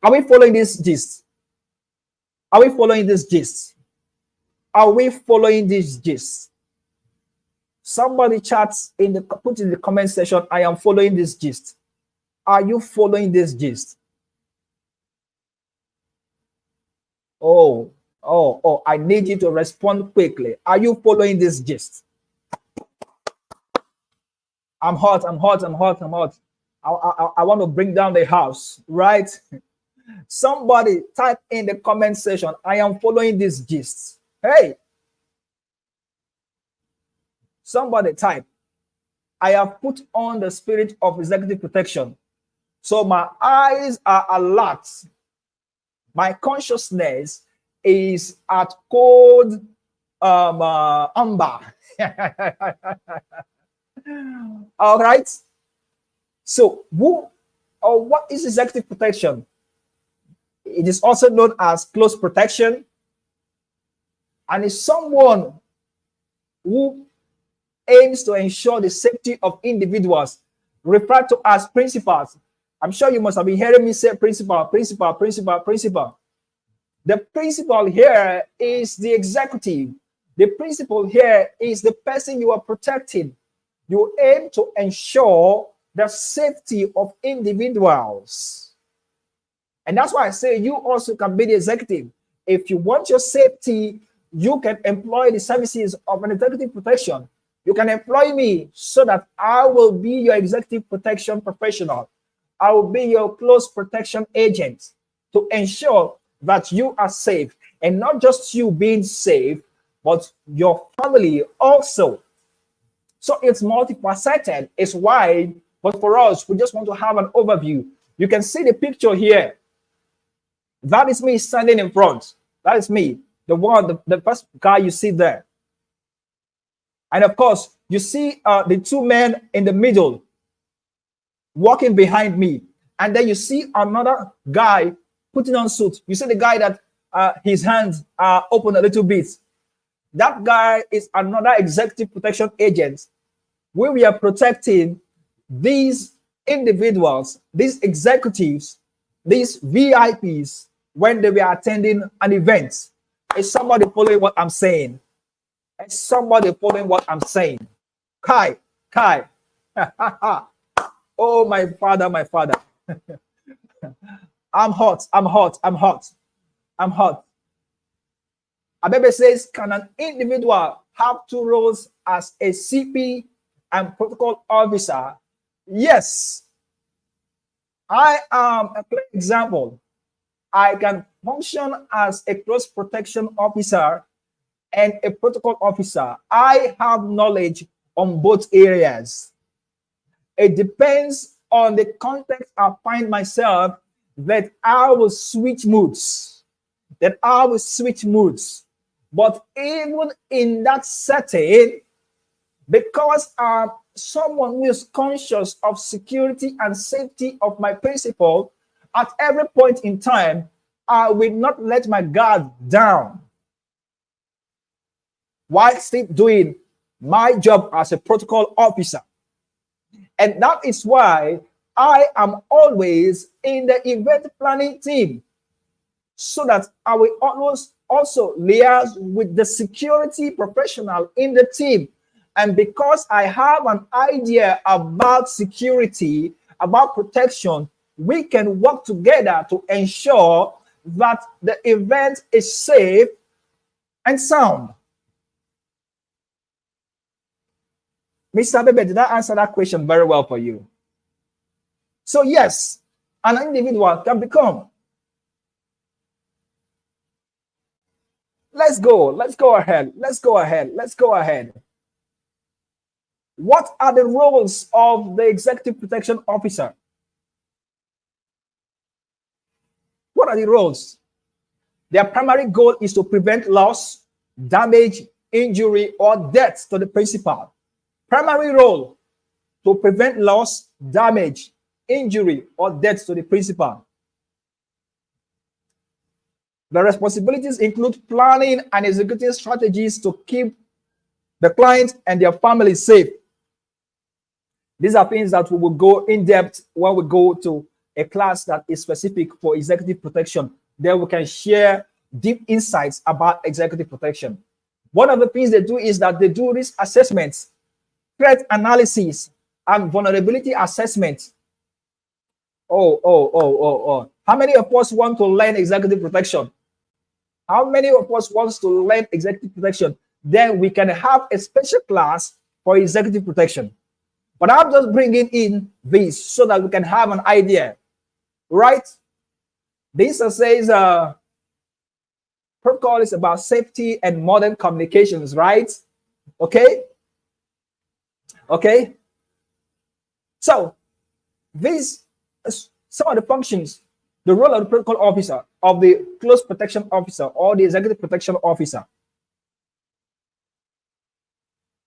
Are we following this gist? Are we following this gist? Are we following this gist? Somebody chats put in the comment section, I am following this gist. Are you following this gist? Oh, I need you to respond quickly. Are you following this gist? I'm hot. I want to bring down the house, right? Somebody type in the comment section, I am following this gist. Hey, somebody type, I have put on the spirit of executive protection. So my eyes are alert. My consciousness is at code amber. All right. So what is executive protection? It is also known as close protection, and is someone who aims to ensure the safety of individuals, referred to as principals. I'm sure you must have been hearing me say principal. The principal here is the executive. The principal here is the person you are protecting. You aim to ensure the safety of individuals. And that's why I say you also can be the executive. If you want your safety, you can employ the services of an executive protection. You can employ me so that I will be your executive protection professional. I will be your close protection agent to ensure that you are safe. And not just you being safe, but your family also. So it's multifaceted, it's wide, but for us, we just want to have an overview. You can see the picture here. That is me standing in front. That is me, the first guy you see there. And of course, you see the two men in the middle walking behind me. And then you see another guy putting on suit. You see the guy that his hands are open a little bit. That guy is another executive protection agent, where we are protecting these individuals, these executives, these VIPs, when they were attending an event. Is somebody following what I'm saying? Is somebody following what I'm saying? Kai. Oh, my father. I'm hot. Abebe says, can an individual have two roles as a CP and protocol officer? Yes. I am a clear example. I can function as a close protection officer and a protocol officer. I have knowledge on both areas. It depends on the context I find myself that I will switch moods. But even in that setting, because I'm someone who is conscious of security and safety of my principal, at every point in time, I will not let my guard down while still doing my job as a protocol officer. And that is why I am always in the event planning team, so that I will always also liaise with the security professional in the team. And because I have an idea about security, about protection, we can work together to ensure that the event is safe and sound. Mr. Bebe, did I answer that question very well for you? So yes, an individual can become. Let's go ahead. What are the roles of the executive protection officer? What are the roles? Their primary goal is to prevent loss, damage, injury, or death to the principal. Primary role, to prevent loss, damage, injury, or death to the principal. The responsibilities include planning and executing strategies to keep the client and their family safe. These are things that we will go in depth when we go to a class that is specific for executive protection. Then we can share deep insights about executive protection. One of the things they do is that they do risk assessments, threat analysis, and vulnerability assessment. Oh. How many of us want to learn executive protection? How many of us wants to learn executive protection? Then we can have a special class for executive protection. But I'm just bringing in this so that we can have an idea, right? This says protocol is about safety and modern communications, right? Okay. So these some of the functions, the role of the protocol officer, of the close protection officer, or the executive protection officer.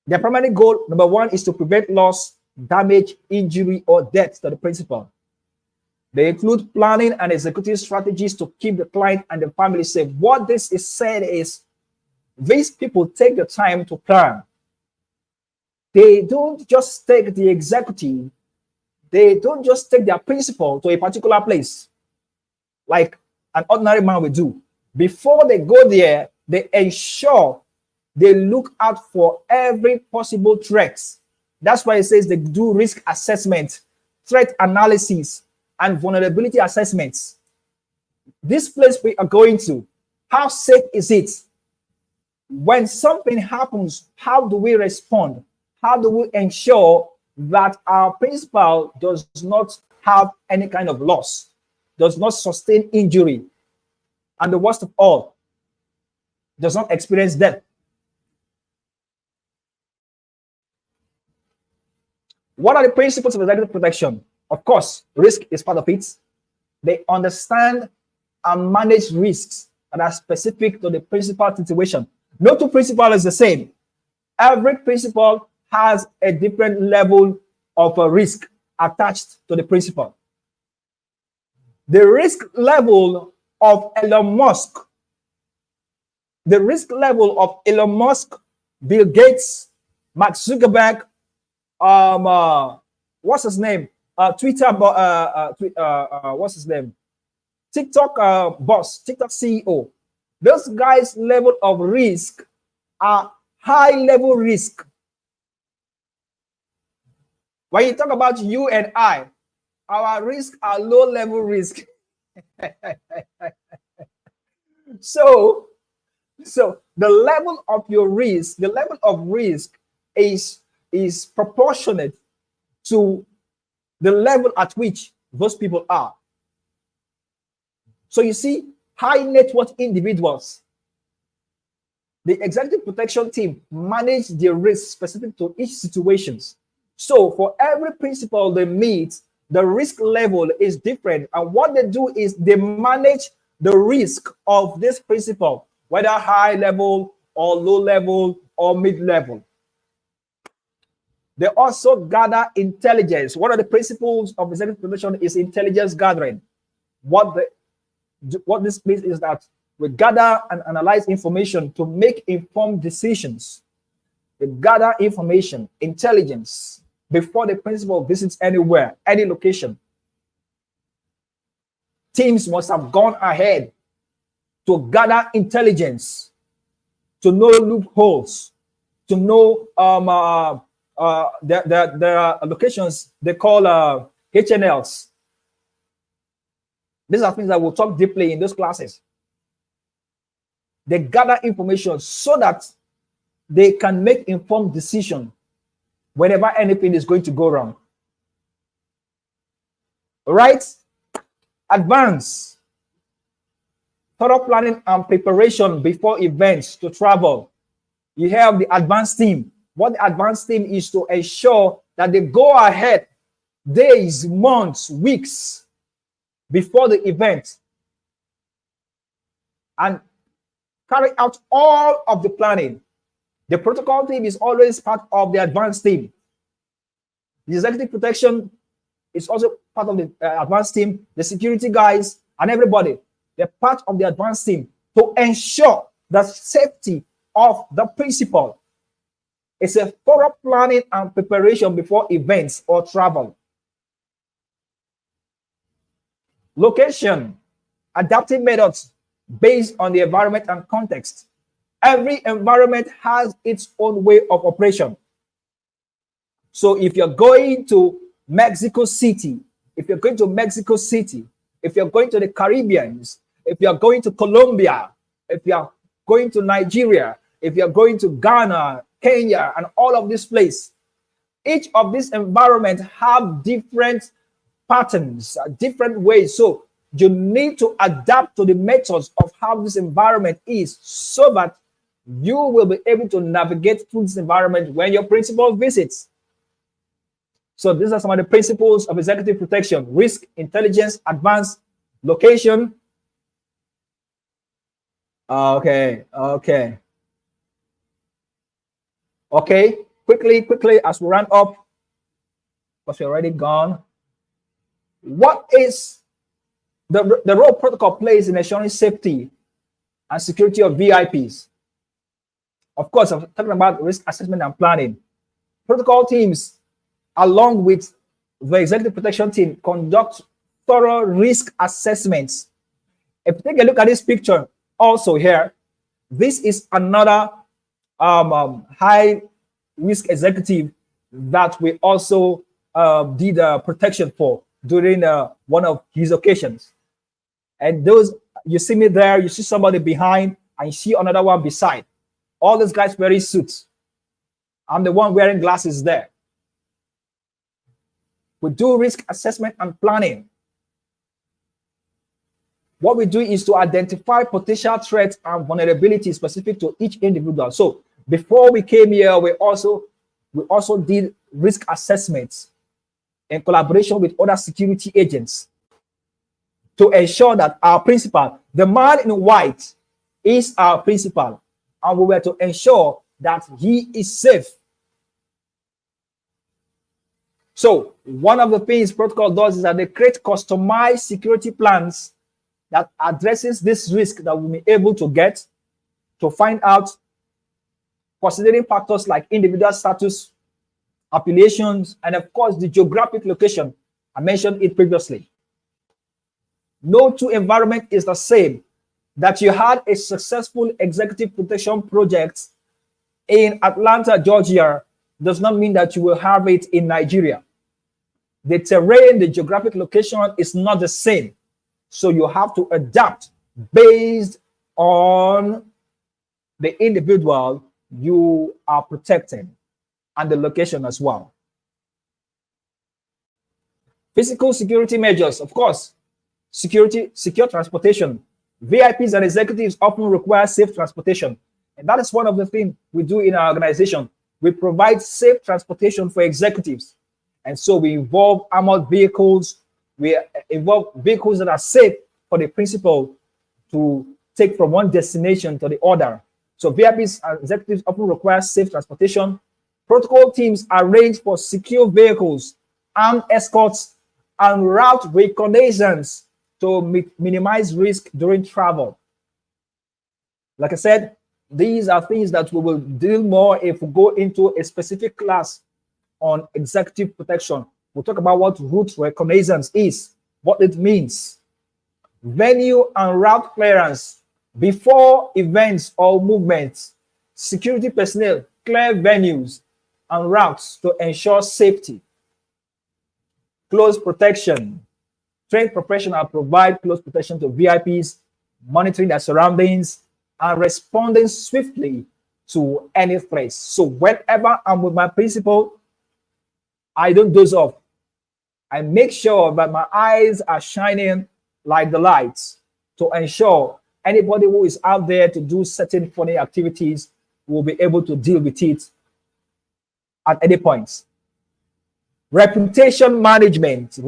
Their primary goal, number one, is to prevent loss, damage, injury, or death to the principal. They include planning and executing strategies to keep the client and the family safe. What this is said is these people take the time to plan. They don't just take the executive, they don't just take their principal to a particular place like an ordinary man would do. Before they go there, they ensure they look out for every possible threat. That's why it says they do risk assessment, threat analysis, and vulnerability assessments. This place we are going to, how safe is it? When something happens, how do we respond? How do we ensure that our principal does not have any kind of loss, does not sustain injury, and the worst of all, does not experience death? What are the principles of executive protection? Of course, risk is part of it. They understand and manage risks that are specific to the principal situation. No two principal is the same. Every principal has a different level of a risk attached to the principal. The risk level of Elon Musk, Bill Gates, Mark Zuckerberg, what's his name? Twitter, what's his name? TikTok boss, TikTok CEO. Those guys' level of risk are high level risk. When you talk about you and I, our risk are low level risk. So the level of your risk, the level of risk is proportionate to the level at which those people are. So you see, high net worth individuals, the executive protection team manage the risk specific to each situations. So for every principal they meet, the risk level is different. And what they do is they manage the risk of this principal, whether high level or low level or mid level. They also gather intelligence. One of the principles of executive protection is intelligence gathering. What this means is that we gather and analyze information to make informed decisions. We gather information, intelligence, before the principal visits anywhere, any location. Teams must have gone ahead to gather intelligence, to know loopholes, to know there are locations they call HNLs. These are things that we'll talk deeply in those classes. They gather information so that they can make informed decisions whenever anything is going to go wrong. All right? Advance. Thorough planning and preparation before events to travel. You have the advance team. What the advance team is to ensure that they go ahead days, months, weeks before the event and carry out all of the planning. The protocol team is always part of the advanced team. The executive protection is also part of the advanced team. The security guys and everybody, they're part of the advanced team to ensure the safety of the principal. It's a thorough planning and preparation before events or travel. Location, adaptive methods. based on the environment and context. Every environment has its own way of operation. So if you're going to Mexico City, if you're going to Mexico City, if you're going to the Caribbeans, if you're going to Colombia, if you're going to Nigeria, if you're going to Ghana, Kenya, and all of these places, each of these environments have different patterns, different ways. So you need to adapt to the methods of how this environment is so that you will be able to navigate through this environment when your principal visits. So these are some of the principles of executive protection: risk, intelligence, advance, location. Okay. Quickly, as we run up, because we're already gone. What is the role protocol plays in ensuring safety and security of VIPs? Of course, I'm talking about risk assessment and planning. Protocol teams, along with the executive protection team, conduct thorough risk assessments. If you take a look at this picture also here, this is another high risk executive that we also did protection for during one of his occasions. And those, you see me there, you see somebody behind, and you see another one beside. All these guys wearing suits. I'm the one wearing glasses there. We do risk assessment and planning. What we do is to identify potential threats and vulnerabilities specific to each individual. So before we came here, we also did risk assessments in collaboration with other security agents to ensure that our principal, the man in white, is our principal, and we were to ensure that he is safe. So one of the things protocol does is that they create customized security plans that addresses this risk that we'll be able to get to find out, considering factors like individual status, affiliations, and of course the geographic location. I mentioned it previously. No two environment is the same. That you had a successful executive protection project in Atlanta, Georgia, does not mean that you will have it in Nigeria. The terrain, the geographic location is not the same. So you have to adapt based on the individual you are protecting and the location as well. Physical security measures, of course, secure transportation. VIPs and executives often require safe transportation. And that is one of the things we do in our organization. We provide safe transportation for executives. And so we involve armored vehicles. We involve vehicles that are safe for the principal to take from one destination to the other. So VIPs and executives often require safe transportation. Protocol teams arrange for secure vehicles, armed escorts, and route reconnaissance to minimize risk during travel. Like I said, these are things that we will deal more if we go into a specific class on executive protection. We'll talk about what route reconnaissance is, what it means, venue and route clearance before events or movements. Security personnel clear venues and routes to ensure safety. Close protection. Trained professionals provide close protection to VIPs, monitoring their surroundings, and responding swiftly to any threats. So whenever I'm with my principal, I don't doze off. I make sure that my eyes are shining like the lights to ensure anybody who is out there to do certain funny activities will be able to deal with it at any point. Reputation management.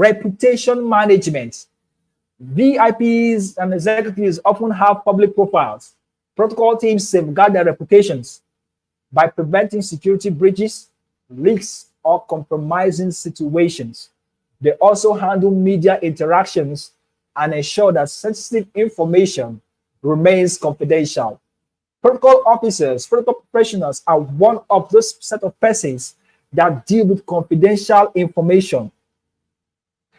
VIPs and executives often have public profiles. Protocol teams safeguard their reputations by preventing security breaches, leaks, or compromising situations. They also handle media interactions and ensure that sensitive information remains confidential. Protocol officers, protocol professionals are one of those set of persons that deal with confidential information.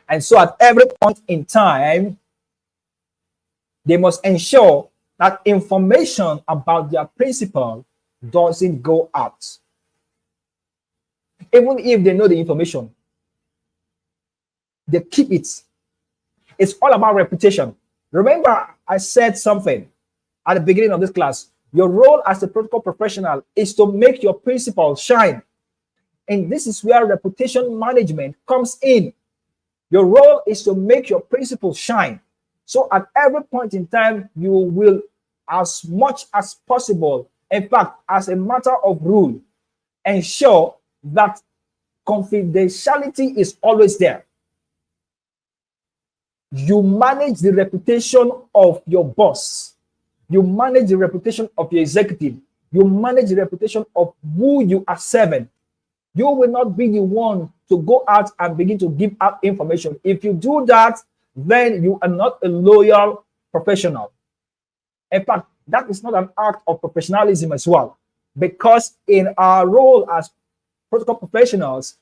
And so at every point in time, they must ensure that information about their principal doesn't go out. Even if they know the information, they keep it. It's all about reputation. Remember, I said something at the beginning of this class. Your role as a protocol professional is to make your principal shine. And this is where reputation management comes in. Your role is to make your principal shine. So at every point in time, you will, as much as possible, in fact, as a matter of rule, ensure that confidentiality is always there. You manage the reputation of your boss. You manage the reputation of your executive. You manage the reputation of who you are serving. You will not be the one to go out and begin to give out information. If you do that, then you are not a loyal professional. In fact, that is not an act of professionalism as well. Because in our role as protocol professionals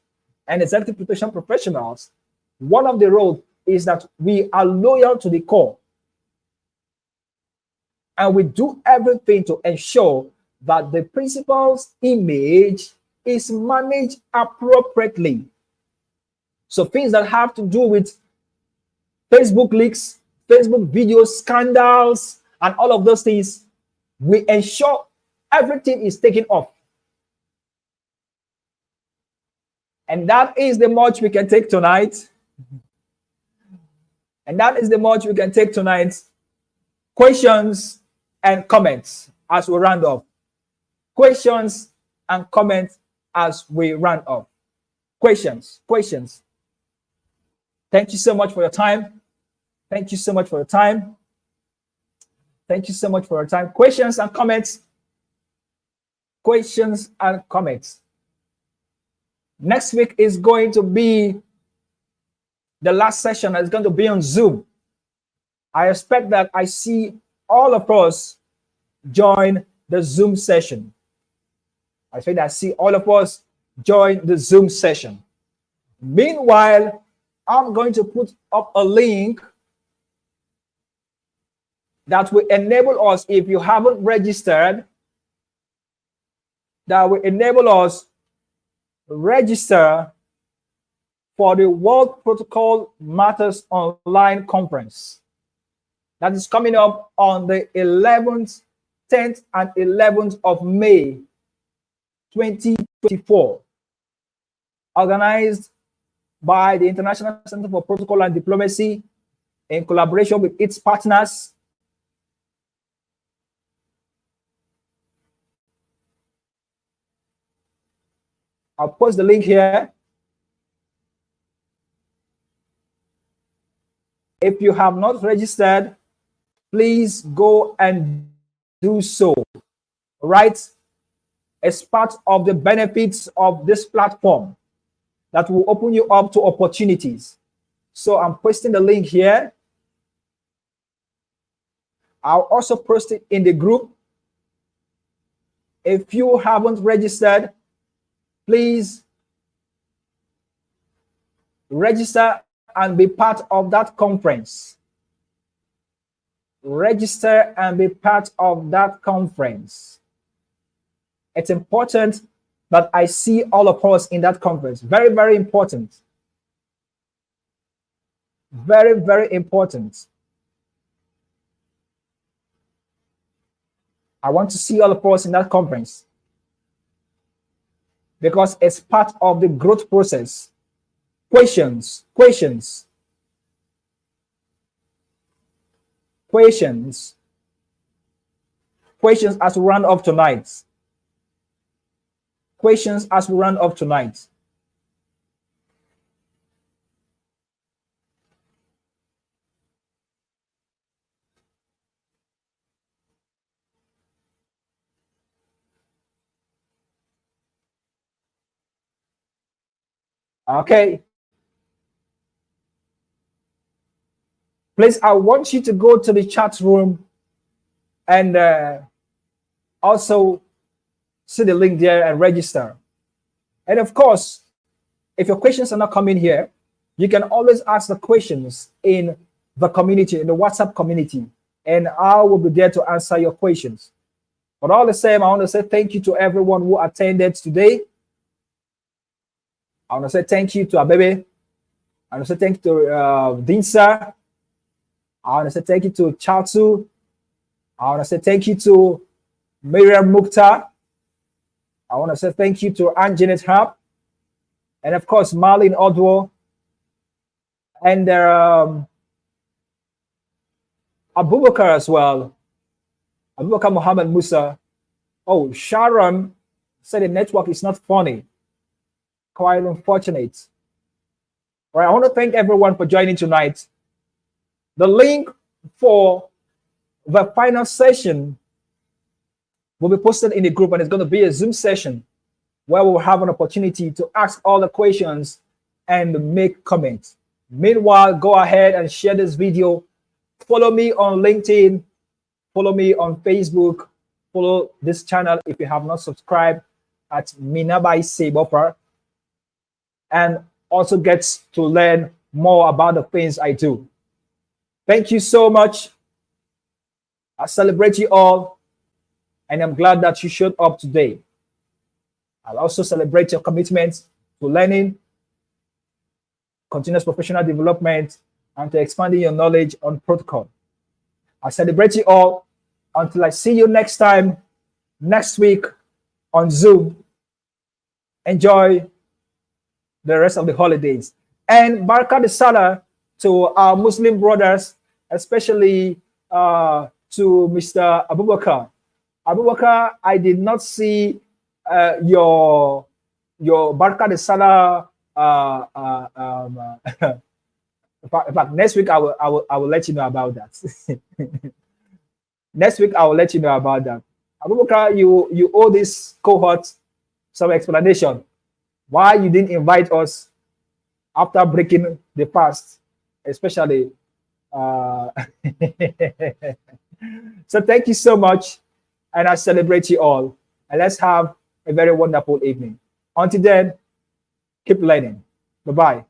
and executive protection professionals, one of the roles is that we are loyal to the core. And we do everything to ensure that the principal's image is managed appropriately. So things that have to do with Facebook leaks, Facebook video scandals, and all of those things, we ensure everything is taken off. And that is the much we can take tonight. And that is the much we can take tonight. Questions and comments as we round off. Questions and comments as we round off. Questions. Thank you so much for your time. Thank you so much for your time. Thank you so much for your time. Questions and comments. Questions and comments. Next week is going to be the last session. It's going to be on Zoom. I expect that I see all of us join the Zoom session. I expect that I see all of us join the Zoom session. Meanwhile, I'm going to put up a link that will enable us, if you haven't registered, that will enable us to register for the World Protocol Matters Online Conference. That is coming up on the 11th, 10th, and 11th of May, 2024. Organized by the International Center for Protocol and Diplomacy in collaboration with its partners. I'll post the link here. If you have not registered, please go and do so. Right? As part of the benefits of this platform that will open you up to opportunities. So I'm posting the link here. I'll also post it in the group. If you haven't registered, please register and be part of that conference. Register and be part of that conference. It's important that I see all of us in that conference. Very, very important. Very, very important. I want to see all of us in that conference because it's part of the growth process. Questions as we run up tonight. Questions as we run up tonight. Okay. Please, I want you to go to the chat room and also see the link there and register. And of course, if your questions are not coming here, you can always ask the questions in the community, in the WhatsApp community. and I will be there to answer your questions. But all the same, I want to say thank you to everyone who attended today. I want to say thank you to Abebe. I want to say thank you to Dinsa. I want to say thank you to Chatu. I want to say thank you to Miriam Mukhtar. I want to say thank you to Anjanet Hap. And of course, Marlene Odwo. And Abubakar as well. Abubakar Muhammad Musa. Oh, Sharon said the network is not funny. Quite unfortunate. All right, I want to thank everyone for joining tonight. The link for the final session will be posted in the group, and it's going to be a Zoom session where we'll have an opportunity to ask all the questions and make comments. Meanwhile, go ahead and share this video. Follow me on LinkedIn. Follow me on Facebook. Follow this channel if you have not subscribed at Minabai Seboper. And also get to learn more about the things I do. Thank you so much. I celebrate you all, and I'm glad that you showed up today. I'll also celebrate your commitment to learning, continuous professional development, and to expanding your knowledge on protocol. I celebrate you all until I see you next time, next week on Zoom. Enjoy the rest of the holidays. And Baraka de Salah to our Muslim brothers, especially to Mr. Abubakar. Abubakar, I did not see your Baraka de Salah. In fact, next week I will let you know about that. Next week I will let you know about that. Abubakar, you owe this cohort some explanation why you didn't invite us after breaking the fast, especially. So thank you so much, and I celebrate you all. And let's have a very wonderful evening. Until then, keep learning. Bye-bye.